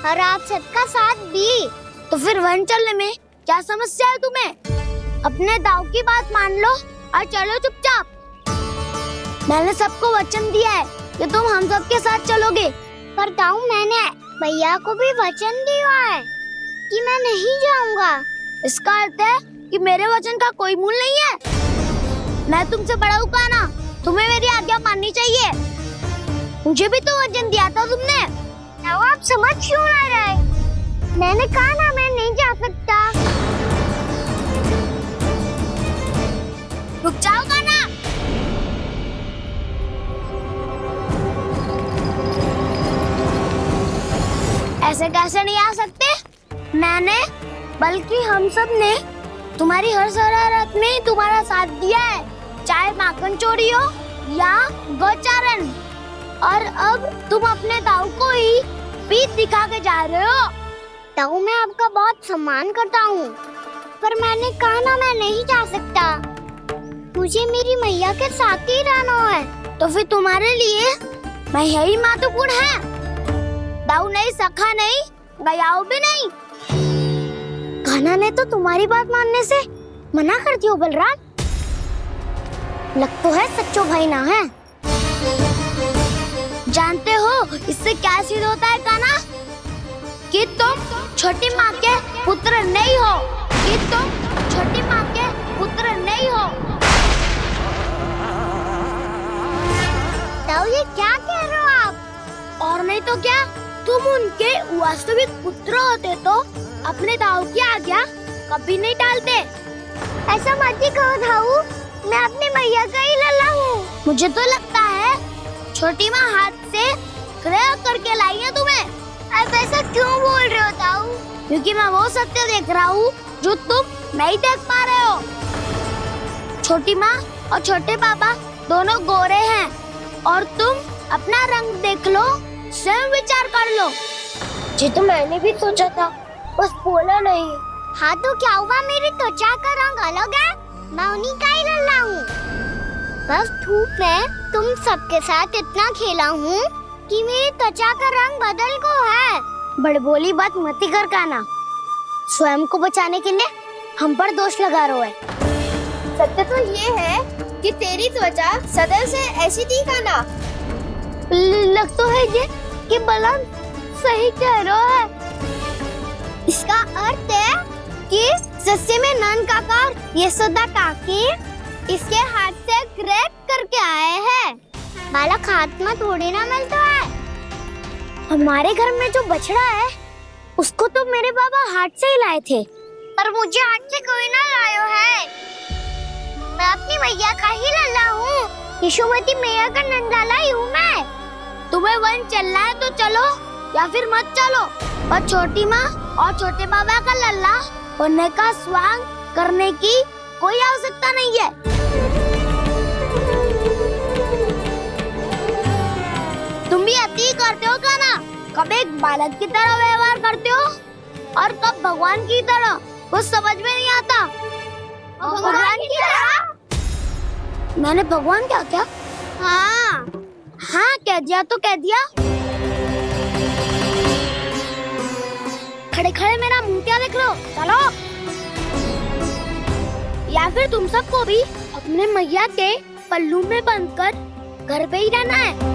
और आप सबका साथ भी। तो फिर वन चलने में क्या समस्या है तुम्हें? अपने दाऊ की बात मान लो और चलो चुपचाप। मैंने सबको वचन दिया है कि तुम हम सबके साथ चलोगे। पर दाऊ, मैंने भैया को भी वचन दिया है कि मैं नहीं जाऊंगा। इसका अर्थ है कि मेरे वचन का कोई मूल नहीं है। मैं तुमसे बड़ा हूँ काना, तुम्हें मेरी आज्ञा माननी चाहिए। मुझे भी तो वचन दिया था तुमने। दाऊ, आप समझ क्यों आ रहे? मैंने कहा ना मैं नहीं जा सकता। रुक जाओ काना। ऐसे कैसे नहीं आ सकते? मैंने बल्कि हम सब ने तुम्हारी हर शरारत में तुम्हारा साथ दिया है, चाहे माखन चोरी हो या गौचारण। और अब तुम अपने दाऊ को ही पीठ दिखा के जा रहे हो। दाऊ, मैं आपका बहुत सम्मान करता हूँ, पर मैंने कहा ना मैं नहीं जा सकता। मुझे मेरी मैया के साथ ही रहना है। तो फिर तुम्हारे लिए मैं यही महत्वपूर्ण है। दाऊ नहीं, सखा नहीं, गयाऊ भी नहीं। कान्हा ने तो तुम्हारी बात मानने से मना कर दियो बलराम। लग तो है सच्चो भाई ना है। जानते हो इससे क्या सिद्ध होता है कान्हा? कि तुम छोटी माँ के पुत्र नहीं हो, कि तुम छोटी माँ के पुत्र नहीं हो। दाऊ, ये क्या कह रहे हो आप? और नहीं तो क्या, तुम उनके वास्तविक पुत्र होते तो अपने दाऊ की आज्ञा कभी नहीं टालते। ऐसा मत ही कहो दाऊ, मैं अपनी मैया का ही लल्ला हूँ। मुझे तो लगता है छोटी माँ हाथ से ग्रह करके लाई है तुम्हें। अब ऐसा क्यों बोल रहे हो दाऊ? क्योंकि मैं वो सत्य देख रहा हूँ जो तुम नहीं देख पा रहे हो। छोटी माँ और छोटे पापा दोनों गोरे हैं और तुम अपना रंग देख लो, स्वयं विचार कर लो। जी तो मैंने भी सोचा था, बस बोला नहीं। हाँ तो क्या हुआ, मेरी त्वचा का रंग अलग है, मैं उन्हीं का ही लल्ला हूँ। बस धूप में तुम सबके साथ इतना खेला हूँ कि मेरी त्वचा का रंग बदल को है। बड़बोली बात मत ही कर कान्हा, स्वयं को बचाने के लिए हम पर दोष लगा रहे है। सत्य तो ये है कि तेरी त्वचा सदैव से ऐसी थी कान्हा। लग तो है ये कि बलराम सही कह रहा है। इसका अर्थ है कि सस्य में नन काका यशोदा काकी इसके हाथ से ग्रेट करके आए हैं। बालक हाथ में थोड़ी ना मिलता है। हमारे घर में जो बछड़ा है उसको तो मेरे बाबा हाथ से ही लाए थे, पर मुझे हाथ से कोई ना लायो है। मैं अपनी मैया का ही लल्ला हूँ, यशोमती मैया का नंदलाला ही हूँ मैं। तुम्हें वन चलना है तो चलो या फिर मत चलो, और छोटी माँ और छोटे बाबा का लल्ला होने का स्वांग करने की कोई आवश्यकता नहीं है। तुम भी अति करते हो कान्हा, कब एक बालक की तरह व्यवहार करते हो और कब भगवान की तरह, कुछ समझ में नहीं आता। भगवान की तरह? मैंने भगवान क्या क्या? हाँ हाँ, कह दिया तो कह दिया। खड़े खड़े मेरा मुंह क्या देख रहे हो? चलो। या फिर तुम सबको भी अपने मैया के पल्लू में बंधकर घर पे ही रहना है।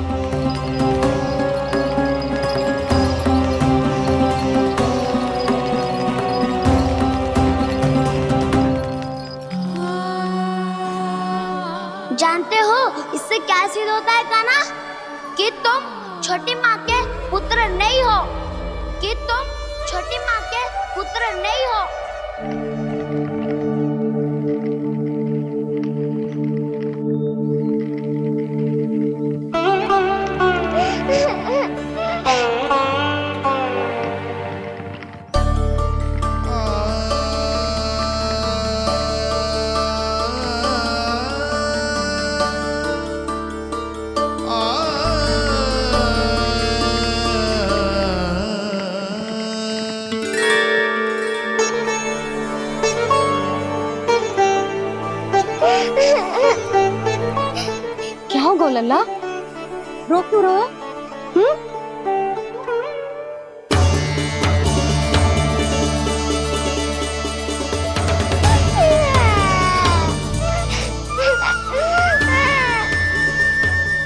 जानते हो इससे क्या सिद्ध होता है कान्हा? कि तुम छोटी माँ के पुत्र नहीं हो, कि तुम छोटी माँ के पुत्र नहीं हो। लल्ला? रो क्यों रहे हो?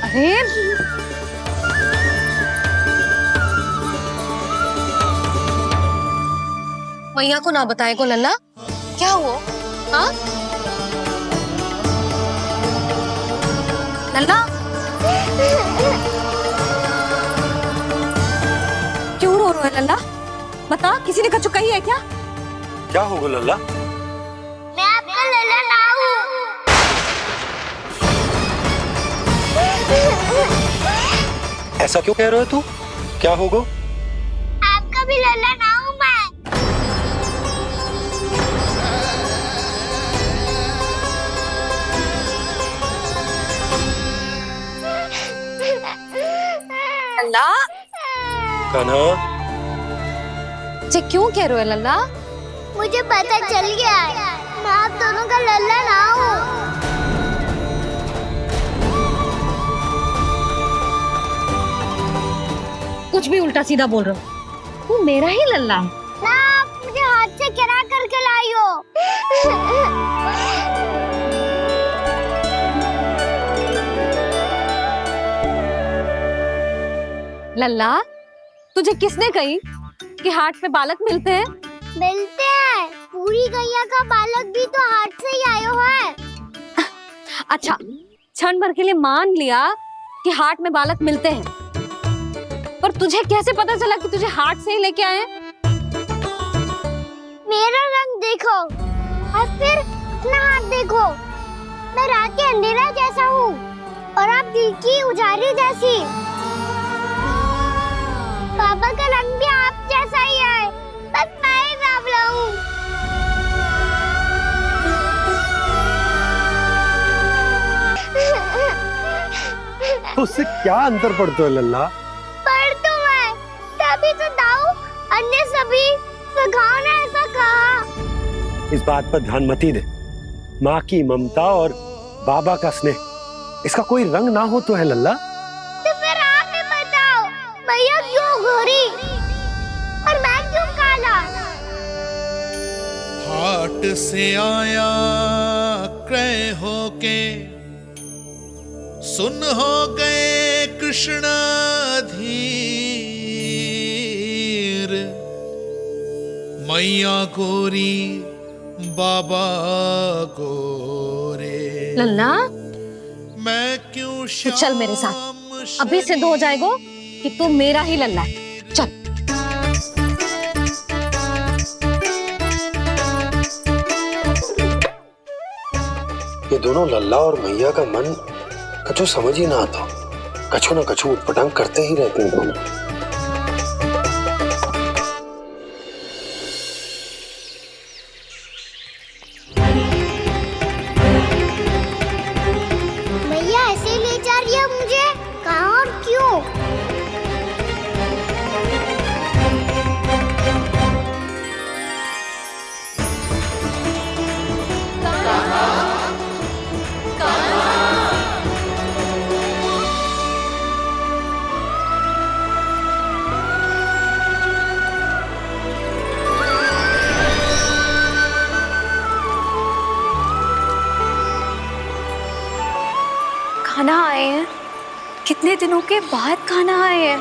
अरे मैया को ना बताए को लल्ला, क्या हुआ? हाँ लल्ला, क्यों रो रहे हो लल्ला? बता, किसी ने कछु कही है क्या? क्या होगा लल्ला? मैं आपका लल्ला ना हूँ। ऐसा क्यों कह रहे हो तू? क्या होगा? आपका भी लल्ला ना हूँ मैं। लल्ला, कान्हा, ये क्यों कह रहे हो लल्ला? मुझे पता चल गया है, मैं आप दोनों का लल्ला ना हूँ। कुछ भी उल्टा सीधा बोल रहे हो, तू मेरा ही लल्ला है ना। आप मुझे हाथ से गिरा करके लाई हो। लल्ला, तुझे किसने कही कि हाट में बालक मिलते हैं? मिलते हैं, पूरी गैया का बालक भी तो हाट से ही आयो है। अच्छा, क्षण भर के लिए मान लिया कि हाट में बालक मिलते हैं, पर तुझे कैसे पता चला कि तुझे हाट से ही लेके आए? मेरा रंग देखो और फिर अपना हाथ देखो। मैं रात के अंधेरा जैसा हूँ और आप दिल की उजाली जैसी। पापा का रंग भी आप जैसा ही है, बस मैं ही बावला हूँ। उससे क्या अंतर पड़ता है लल्ला? पर तो मैं तभी तो दाऊ अन्य सभी सखाओ ने ऐसा कहा। इस बात पर ध्यान मत ही दे। माँ की ममता और बाबा का स्नेह, इसका कोई रंग ना हो तो है लल्ला? तो फिर आप ही बताओ, भैया क्यों गोरी और मैं क्यों काला? हाट से आया क्रय होके, सुन हो गए कृष्ण धीर। मैया गोरी बाबा गोरे। लल्ला, मैं क्यों तो चल मेरे साथ, अभी सिद्ध हो जाएगा कि तू मेरा ही लल्ला है। चल। ये दोनों लल्ला और मैया का मन कछु समझ ही ना आता, कछु ना कछु उटपटांग करते ही रहते हैं दोनों। भैया ऐसे ले जा रही है मुझे, कहाँ और क्यों? खाना आए हैं, कितने दिनों के बाद खाना आए हैं।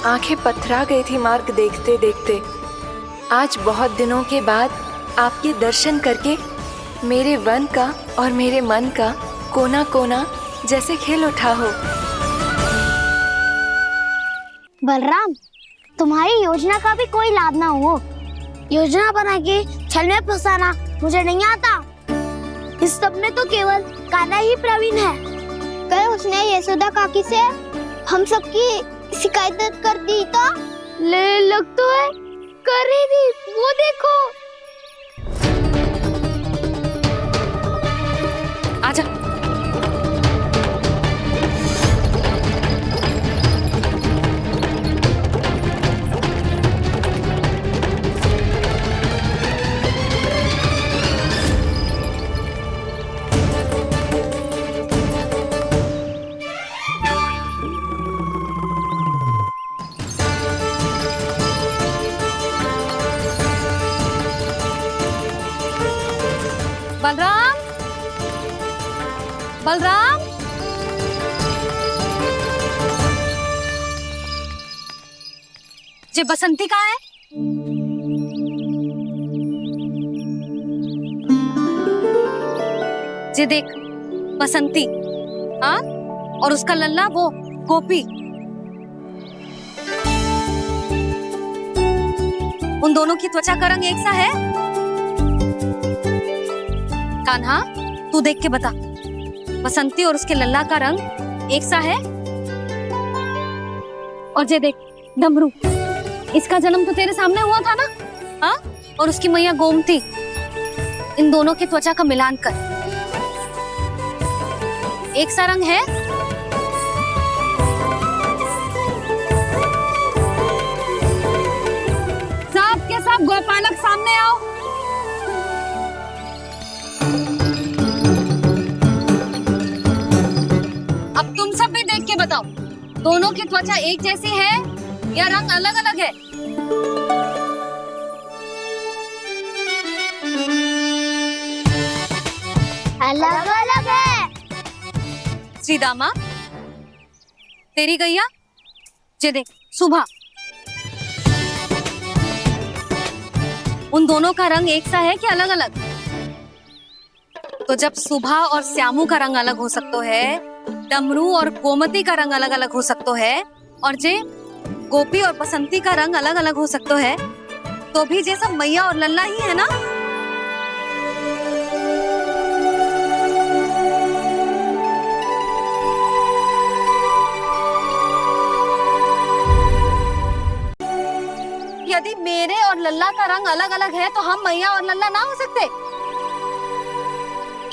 आंखें पथरा गई थी मार्ग देखते देखते। आज बहुत दिनों के बाद आपके दर्शन करके मेरे वन का और मेरे मन का कोना कोना जैसे खिल उठा हो। बलराम, तुम्हारी योजना का भी कोई लाभ ना हो। योजना बना के छल में फंसाना मुझे नहीं आता। इस सब में तो केवल कान्हा ही प्रवीण है। कल उसने यशोदा काकी से हम सबकी शिकायत कर दी तो ले लग तो है कर ही दी, वो देखो। आजा। बलराम, बलराम, जे बसंती कहाँ है? जे देख बसंती, हाँ, और उसका लल्ला वो गोपी, उन दोनों की त्वचा का रंग एक सा है? कान्हा, तू देख के बता, बसंती और उसके लल्ला का रंग एक सा है? और जे देख डमरू, इसका जन्म तो तेरे सामने हुआ था ना, हाँ? और उसकी मैया गोमती, इन दोनों की त्वचा का मिलान कर, एक सा रंग है? सब के सब गोपालक सामने आओ। अब तुम सब भी देख के बताओ, दोनों की त्वचा एक जैसी है या रंग अलग अलग है? अलग अलग है। श्रीदामा, तेरी गैया, जे देख सुभा, उन दोनों का रंग एक सा है कि अलग अलग? तो जब सुभा और श्यामू का रंग अलग हो सकता है, डमरू और गोमती का रंग अलग अलग हो सकता है, और जे गोपी और बसंती का रंग अलग अलग हो सकता है, तो भी जे सब मैया और लल्ला ही है ना? यदि मेरे और लल्ला का रंग अलग अलग है तो हम मैया और लल्ला ना हो सकते?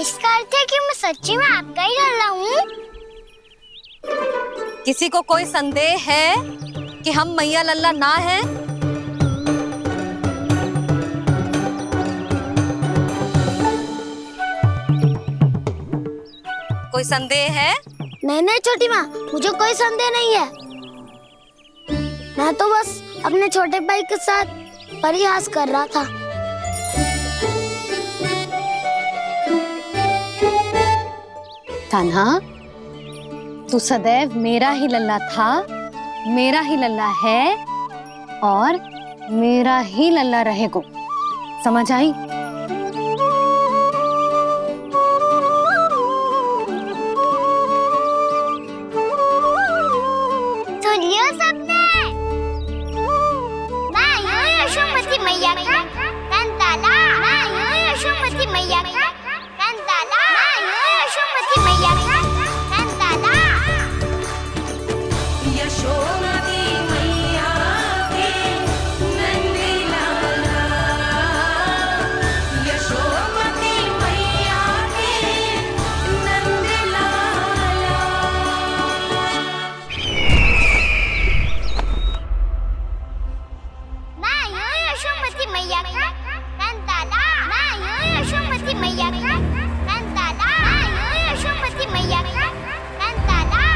इसका अर्थ है कि मैं सच्ची में आपका ही लल्ला हूँ? किसी को कोई संदेह है कि हम मैया लल्ला ना हैं? कोई संदेह है? नहीं नहीं छोटी माँ, मुझे कोई संदेह नहीं है। मैं तो बस अपने छोटे भाई के साथ परिहास कर रहा था। कान्हा, तू सदैव मेरा ही लल्ला था, मेरा ही लल्ला है और मेरा ही लल्ला रहेगा। समझ आई? सुन लियो सबने, मैं हूँ यशोमती मैया का कंताला, मैं हूँ यशोमती मैया का कंताला, मैं हूँ यशोमती मैया का कंताला। यशोमती मैया के नंदी लाला, यशोमती मैया के नंदी लाला। मैं हूँ यशोमती मैया का कंताला, मैं हूँ यशोमती मैया का कंताला, मैं हूँ यशोमती मैया का कंताला।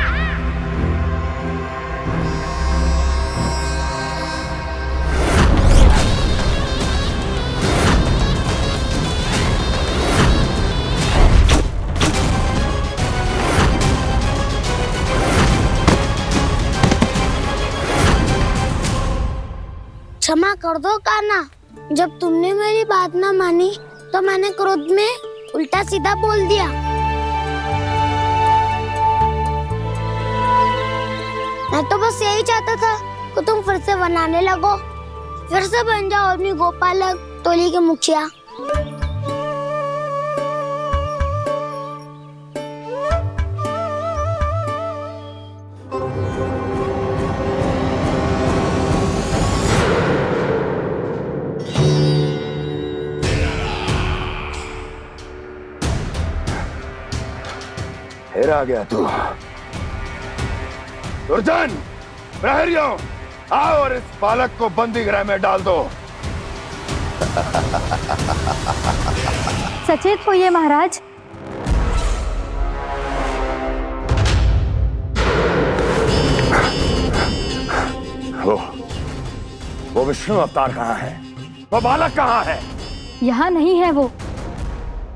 क्षमा कर दो कान्हा, जब तुमने मेरी बात ना मानी तो मैंने क्रोध में उल्टा सीधा बोल दिया। मैं तो बस यही चाहता था कि तुम फिर से बनाने लगो, फिर से बन जाओ अपनी गोपालक टोली के मुखिया। फिर आ गया तू। दुर्जन, प्रहरियों, आओ और इस बालक को बंदी गृह में डाल दो। सचेत होइए महाराज। वो विष्णु अवतार कहाँ है? वो बालक कहाँ है? यहाँ नहीं है वो,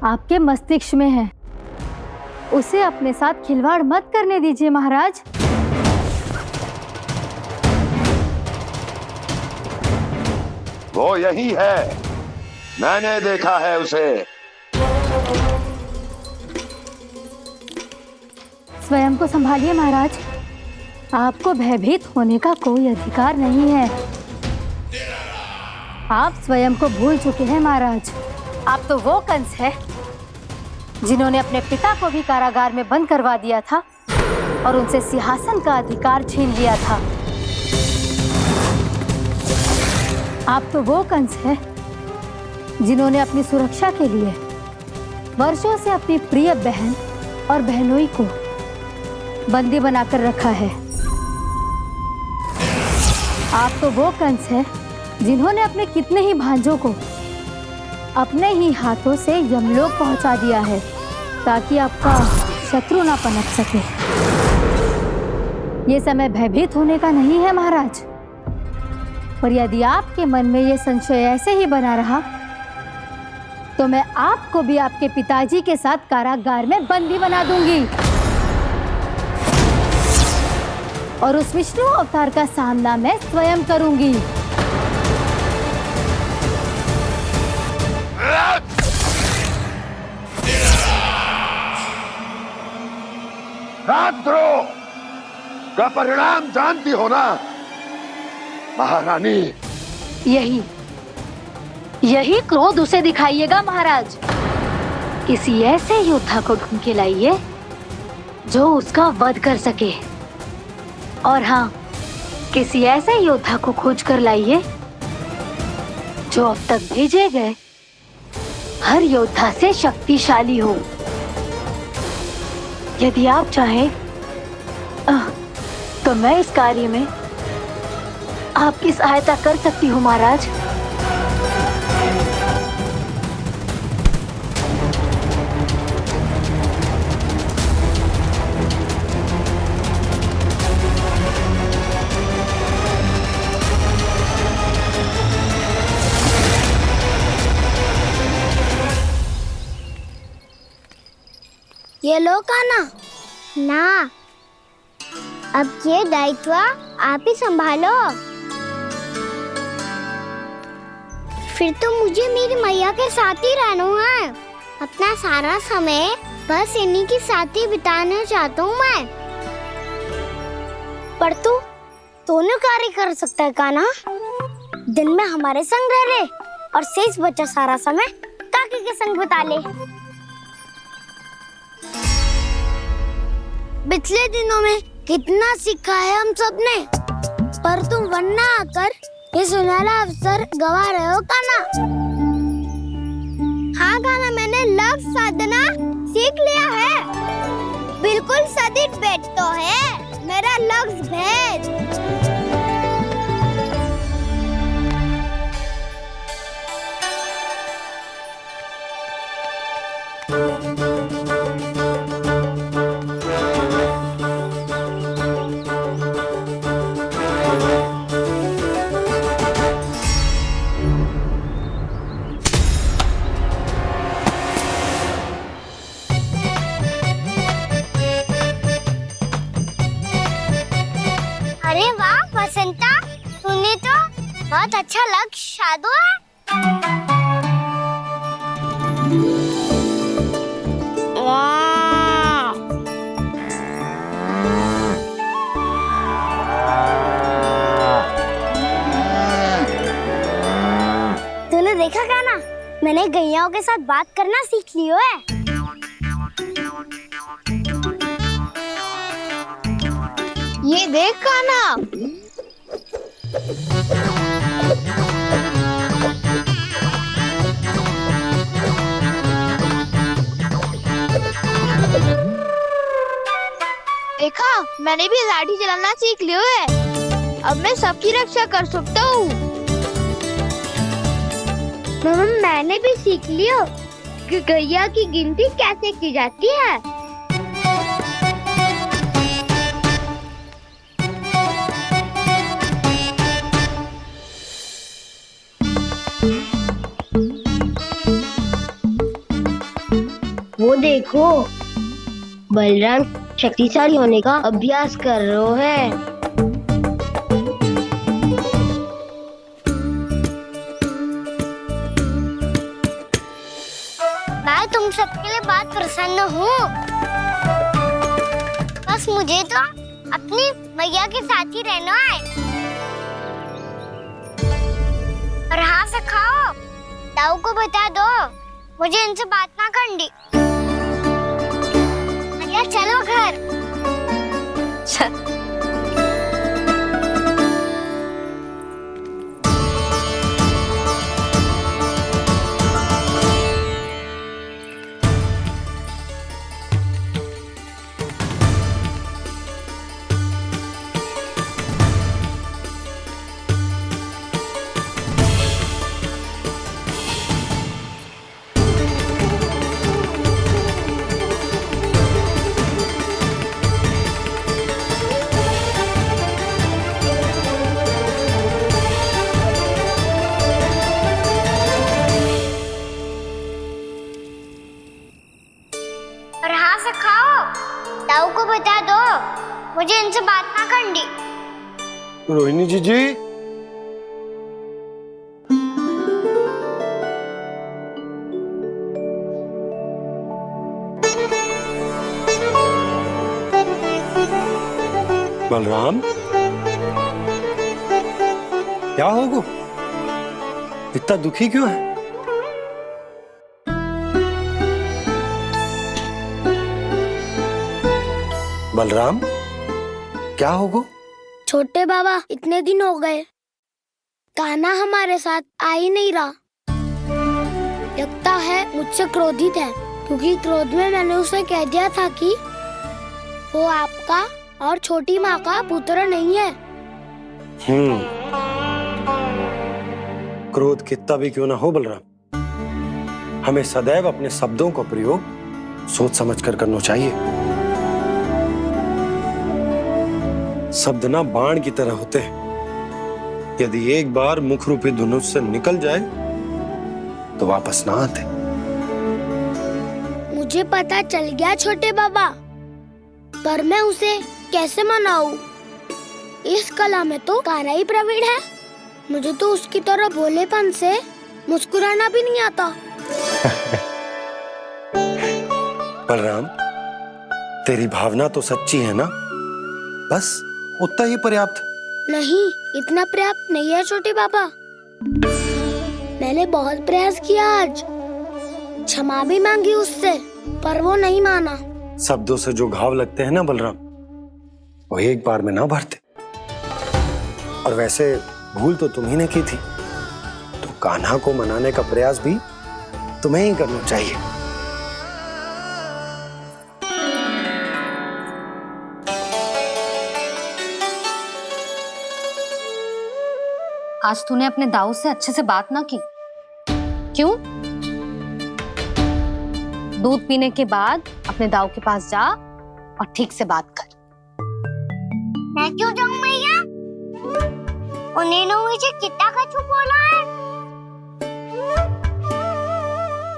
आपके मस्तिष्क में है। उसे अपने साथ खिलवाड़ मत करने दीजिए महाराज। वो यही है, मैंने देखा है उसे। स्वयं को संभालिए महाराज, आपको भयभीत होने का कोई अधिकार नहीं है। आप स्वयं को भूल चुके हैं महाराज। आप तो वो कंस है जिन्होंने अपने पिता को भी कारागार में बंद करवा दिया था और उनसे सिंहासन का अधिकार छीन लिया था। आप तो वो कंस है जिन्होंने अपनी सुरक्षा के लिए वर्षों से अपनी प्रिय बहन और बहनोई को बंदी बनाकर रखा है। आप तो वो कंस है जिन्होंने अपने कितने ही भांजों को अपने ही हाथों से यमलोक पहुंचा दिया है ताकि आपका शत्रु ना पनप सके। ये समय भयभीत होने का नहीं है महाराज, और यदि आपके मन में ये संशय ऐसे ही बना रहा तो मैं आपको भी आपके पिताजी के साथ कारागार में बंदी बना दूंगी और उस विष्णु अवतार का सामना मैं स्वयं करूंगी। राजद्रोह का परिणाम जानती हो ना महारानी? यही क्रोध उसे दिखाइएगा महाराज। किसी ऐसे योद्धा को ढूंढ के लाइए जो उसका वध कर सके, और हाँ, किसी ऐसे योद्धा को खोज कर लाइए जो अब तक भेजे गए हर योद्धा से शक्तिशाली हो। यदि आप चाहें तो मैं इस कार्य में आपकी सहायता कर सकती हूँ महाराज। ये लो कान्हा। ना, अब ये दायित्व आप ही संभालो। फिर तो मुझे मेरी मैया के साथ ही रहना है। अपना सारा समय बस इन्हीं के साथ ही बिताना चाहता हूँ मैं। पर तू दोनों कार्य कर सकता है कान्हा। दिन में हमारे संग रह ले और शेष बचा सारा समय काकी के संग बिता ले। पिछले दिनों में कितना सीखा है हम सब ने, पर तुम वरना आकर ये सुनहरा अवसर गवा रहे हो कान्हा। हाँ कान्हा, मैंने लक्ष्य साधना सीख लिया है। बिल्कुल सदित भेद तो है मेरा लक्ष्य भेद। अरे वाह बसंता, तूने तो बहुत अच्छा लक्ष्य साधा है। वाह, तूने देखा कान्हा, मैंने गैयाओं के साथ बात करना सीख लियो है। ये देख कान्हा, मैंने भी लाठी चलाना सीख लिया है। अब मैं सबकी रक्षा कर सकता हूँ। मम्मा मैंने भी सीख लिया कि गैया की गिनती कैसे की जाती है। वो देखो बलराम शक्तिशाली होने का अभ्यास कर रहे हैं। मैं तुम सबके लिए बहुत प्रसन्न हूँ। बस मुझे तो अपनी मैया के साथ ही रहना है। और हाँ से खाओ, ताऊ को बता दो मुझे इनसे बात ना करनी। मैया चलो घर। और हाँ से खाओ, ताऊ को बता दो मुझे इनसे बात ना करनी। रोहिणी जी बलराम क्या होगा? इतना दुखी क्यों है? बलराम क्या होगा? छोटे बाबा इतने दिन हो गए, कान्हा हमारे साथ आ ही नहीं रहा। लगता है मुझसे क्रोधित है, क्योंकि क्रोध में मैंने उसे कह दिया था कि वो आपका और छोटी माँ का पुत्र नहीं है। क्रोध कितना भी क्यों ना हो बलराम, हमें सदैव अपने शब्दों का प्रयोग सोच समझ कर करना चाहिए। शब्द ना बाण की तरह होते हैं, यदि एक बार मुख रूपी धनुष से निकल जाए तो वापस ना आते। मुझे पता चल गया छोटे बाबा, पर मैं उसे कैसे मनाऊं? इस कला में तो कान्हा ही प्रवीण है। मुझे तो उसकी तरह भोलेपन से मुस्कुराना भी नहीं आता। बलराम तेरी भावना तो सच्ची है ना, बस उतना ही पर्याप्त। नहीं, इतना पर्याप्त नहीं है छोटे बाबा। मैंने बहुत प्रयास किया, आज क्षमा भी मांगी उससे, पर वो नहीं माना। शब्दों से जो घाव लगते हैं ना बलराम, वो एक बार में ना भरते। और वैसे भूल तो तुम्ही ने की थी, तो कान्हा को मनाने का प्रयास भी तुम्हें ही करना चाहिए। आज तूने अपने दाऊ से अच्छे से बात ना की, क्यों? दूध पीने के बाद अपने दाऊ के पास जा और ठीक से बात कर। मैं क्यों जाऊं मैया? उन्होंने मुझे कितना कछु बोला है।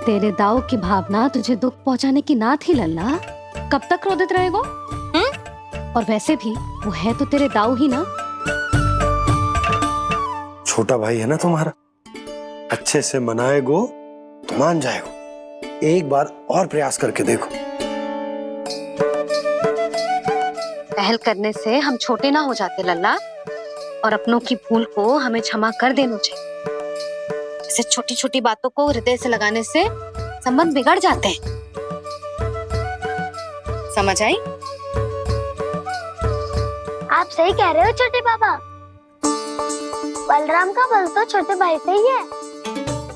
तेरे दाऊ की भावना तुझे दुख पहुंचाने की ना थी लल्ला, कब तक क्रोधित रहेगो? और वैसे भी वो है तो तेरे दाऊ ही ना। छोटा भाई है ना तुम्हारा, अच्छे से मनाएगो तो मान जाएगो। एक बार और प्रयास करके देखो। पहल करने से हम छोटे ना हो जाते लल्ला, और अपनों की भूल को हमें क्षमा कर देना चाहिए। ऐसे छोटी छोटी बातों को हृदय से लगाने से संबंध बिगड़ जाते हैं। समझ आई? आप सही कह रहे हो छोटे बाबा। बलराम का बल तो छोटे भाई से ही है।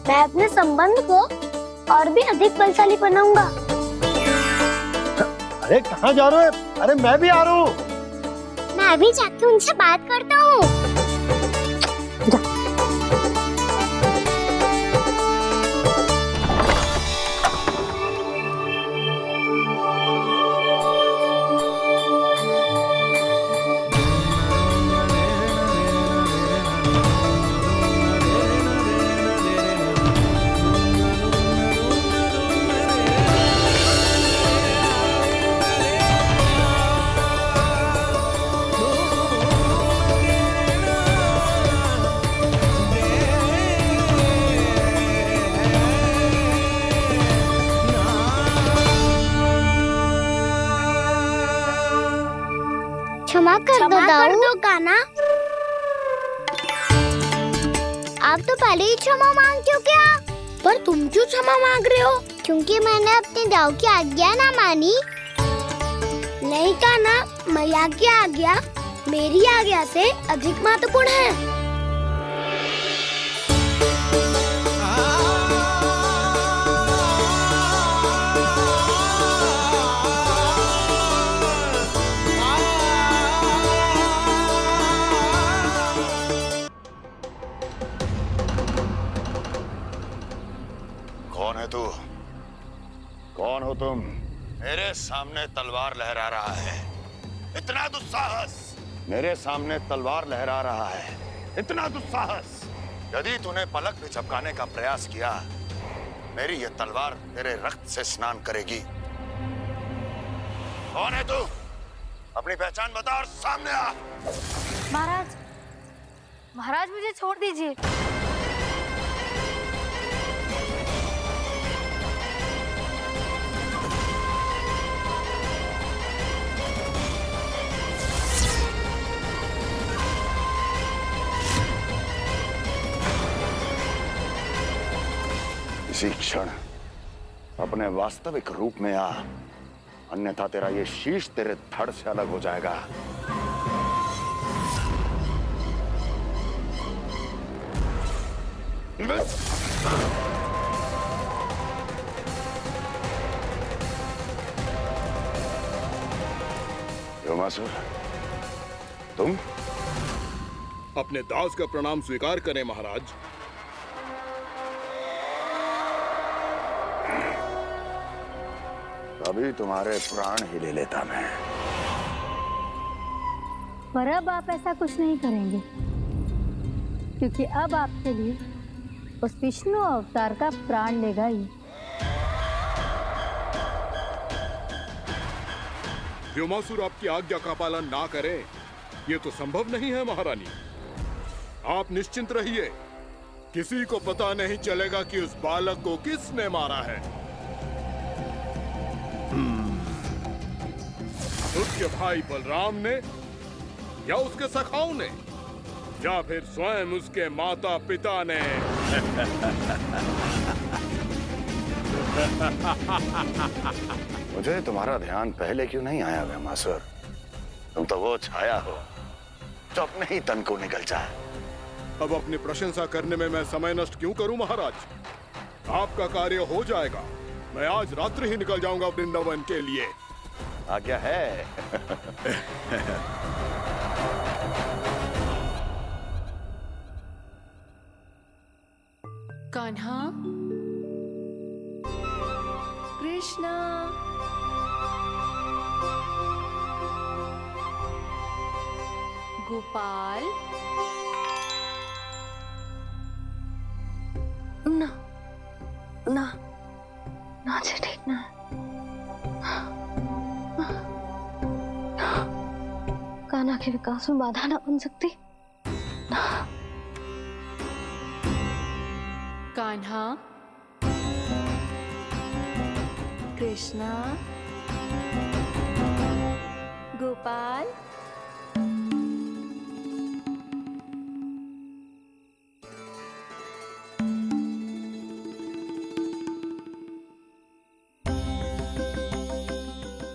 मैं अपने संबंध को और भी अधिक बलशाली बनाऊंगा। अरे कहाँ जा रहे हो? अरे मैं भी आ रहा हूँ। मैं अभी जाके उनसे बात करता हूँ। क्षमा कर दो कान्हा। आप तो पहले ही क्षमा मांगते हो क्या? पर तुम क्यों क्षमा मांग रहे हो? क्योंकि मैंने अपने दाऊ की आज्ञा ना मानी। नहीं कान्हा, मैया की आज्ञा मेरी आज्ञा से अधिक महत्वपूर्ण है। कौन है तू? कौन हो तुम? मेरे सामने तलवार लहरा रहा है, इतना दुस्साहस! मेरे सामने तलवार लहरा रहा है, इतना दुस्साहस! यदि तूने पलक भी झपकाने का प्रयास किया, मेरी ये तलवार तेरे रक्त से स्नान करेगी। कौन है तू? अपनी पहचान बता और सामने आ। महाराज, महाराज मुझे छोड़ दीजिए। इसी क्षण अपने वास्तविक रूप में आ, अन्यथा तेरा ये शीश तेरे धड़ से अलग हो जाएगा। योमासुर, तुम? अपने दास का प्रणाम स्वीकार करें महाराज। अभी तुम्हारे प्राण ही ले लेता मैं। पर अब आप ऐसा कुछ नहीं करेंगे, क्योंकि अब आपके लिए उस विष्णु अवतार का प्राण लेगा ही। व्योमासुर आपकी आज्ञा का पालन ना करे, ये तो संभव नहीं है महारानी। आप निश्चिंत रहिए, किसी को पता नहीं चलेगा कि उस बालक को किसने मारा है। उसके भाई बलराम ने, या उसके सखाओं ने, या फिर स्वयं उसके माता पिता ने। मुझे तुम्हारा ध्यान पहले क्यों नहीं आया व्योमासुर? तुम तो वो छाया हो जो अपने ही तन को निकल जाए। अब अपनी प्रशंसा करने में मैं समय नष्ट क्यों करूं महाराज? आपका कार्य हो जाएगा। मैं आज रात्रि ही निकल जाऊंगा वृंदावन के लिए। आज्ञा है। कान्हा, कृष्णा, गोपाल, ना ना ना जी, ठीक ना। कान्हा के विकास में बाधा ना बन सकती। कान्हा, कृष्णा, गोपाल,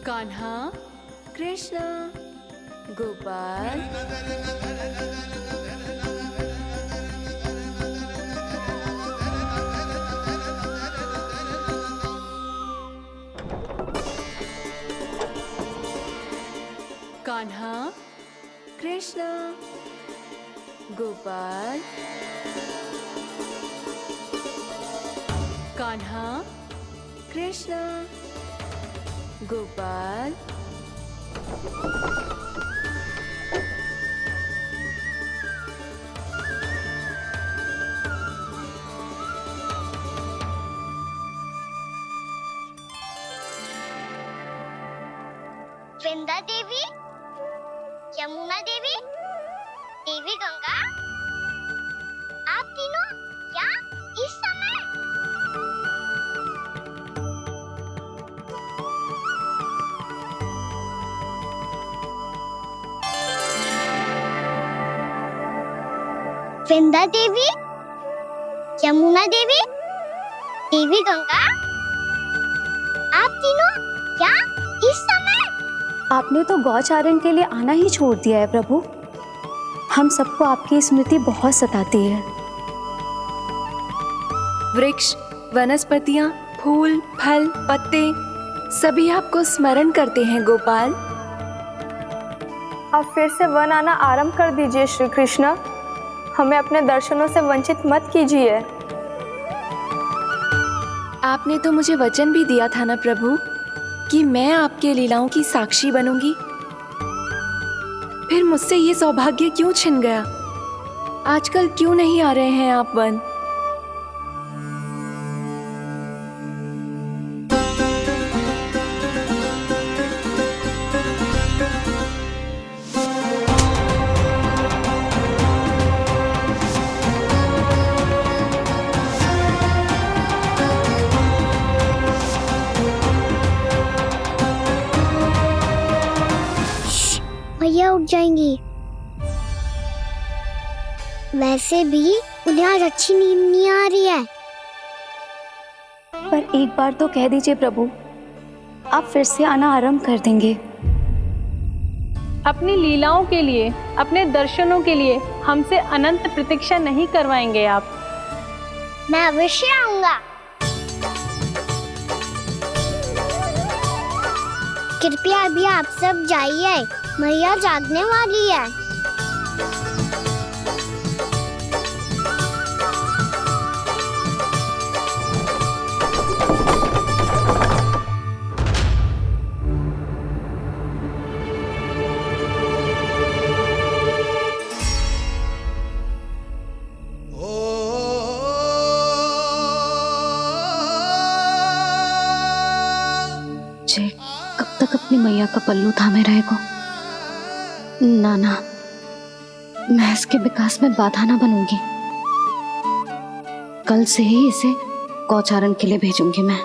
कान्हा, कृष्णा, गोपाल, कान्हा, कृष्ण गोपाल कान्हा कृष्ण गोपाल वृंदा देवी, यमुना देवी, देवी गंगा, आप तीनों यहाँ इस समय? वृंदा देवी, यमुना देवी, देवी गंगा, आप तीनों यहाँ इस समय? आपने तो गौचारण के लिए आना ही छोड़ दिया है प्रभु। हम सबको आपकी स्मृति बहुत सताती है। वृक्ष, वनस्पतियां, फूल, फल, पत्ते सभी आपको स्मरण करते हैं गोपाल। अब फिर से वन आना आरंभ कर दीजिए श्री कृष्ण। हमें अपने दर्शनों से वंचित मत कीजिए। आपने तो मुझे वचन भी दिया था ना प्रभु कि मैं आपके लीलाओं की साक्षी बनूंगी। फिर मुझसे ये सौभाग्य क्यों छिन गया? आजकल क्यों नहीं आ रहे हैं आप वन? भैया उठ जाएंगी। वैसे भी उन्हें आज अच्छी नींद नहीं आ रही है। पर एक बार तो कह दीजिए प्रभु, आप फिर से आना आरंभ कर देंगे। अपनी लीलाओं के लिए, अपने दर्शनों के लिए हमसे अनंत प्रतीक्षा नहीं करवाएंगे आप? मैं अवश्य आऊंगा। कृपया अभी आप सब जाइए, मैया जागने वाली है। जे कब तक अपनी मैया का पल्लू थामे रहेगा? ना ना, मैं इसके विकास में बाधा ना बनूंगी। कल से ही इसे गौचारण के लिए भेजूंगी मैं।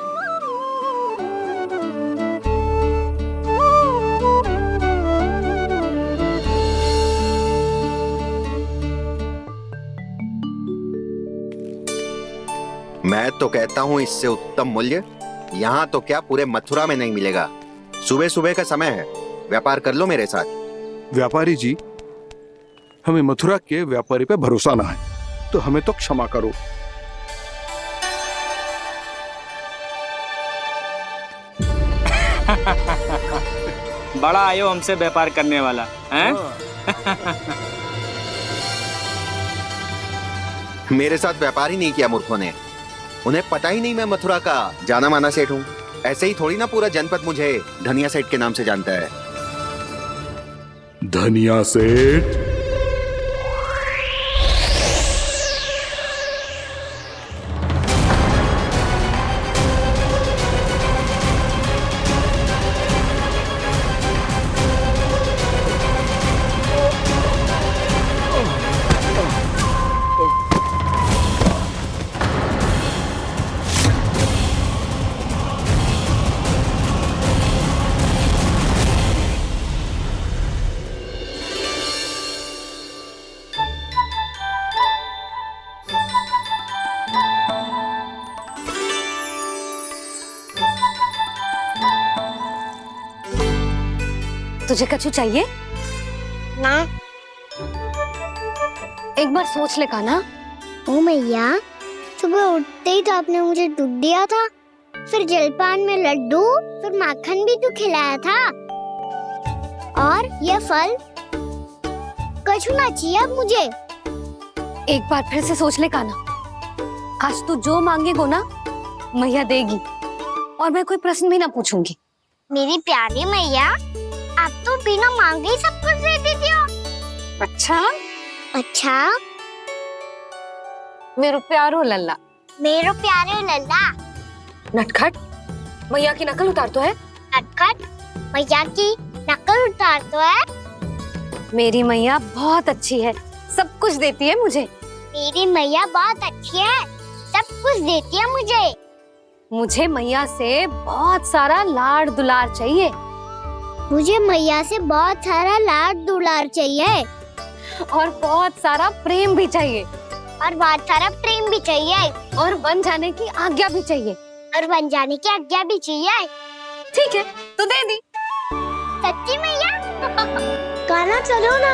मैं तो कहता हूँ इससे उत्तम मूल्य यहाँ तो क्या पूरे मथुरा में नहीं मिलेगा। सुबह सुबह का समय है, व्यापार कर लो मेरे साथ। व्यापारी जी, हमें मथुरा के व्यापारी पे भरोसा ना है, तो हमें तो क्षमा करो। बड़ा आयो हमसे व्यापार करने वाला हैं? मेरे साथ व्यापार ही नहीं किया मूर्खों ने। उन्हें पता ही नहीं मैं मथुरा का जाना माना सेठ हूँ। ऐसे ही थोड़ी ना पूरा जनपद मुझे धनिया सेठ के नाम से जानता है। धनिया सेठ? तुझे कछु चाहिए? ना। एक बार सोच ले कान्हा। ओ मैया, सुबह उठते ही तो आपने मुझे दूध दिया था, फिर जलपान में लड्डू, फिर माखन भी तो खिलाया था, और ये फल छूना चाहिए अब मुझे। एक बार फिर से सोच ले कान्हा, आज तू जो मांगेगो ना मैया देगी, और मैं कोई प्रश्न भी ना पूछूंगी। मेरी प्यारी मैया, आप तो बिना मांगे ही सब कुछ दे देती हो। अच्छा अच्छा, मेरो प्यारो लल्ला। मेरो प्यारे लल्ला। नटखट, मैया की नकल उतार तो है। नटखट, मैया की नकल उतार तो है। मेरी मैया बहुत अच्छी है, सब कुछ देती है मुझे। मेरी मैया बहुत अच्छी है, सब कुछ देती है मुझे। मुझे मैया से बहुत सारा लाड़ दुलार चाहिए। मुझे मैया से बहुत सारा लाड़ दुलार चाहिए। और बहुत सारा प्रेम भी चाहिए। और बहुत सारा प्रेम भी चाहिए। और बन जाने की आज्ञा भी चाहिए। और बन जाने की आज्ञा भी चाहिए। ठीक है, तो दे दी। सच्ची मैया? गाना चलो ना।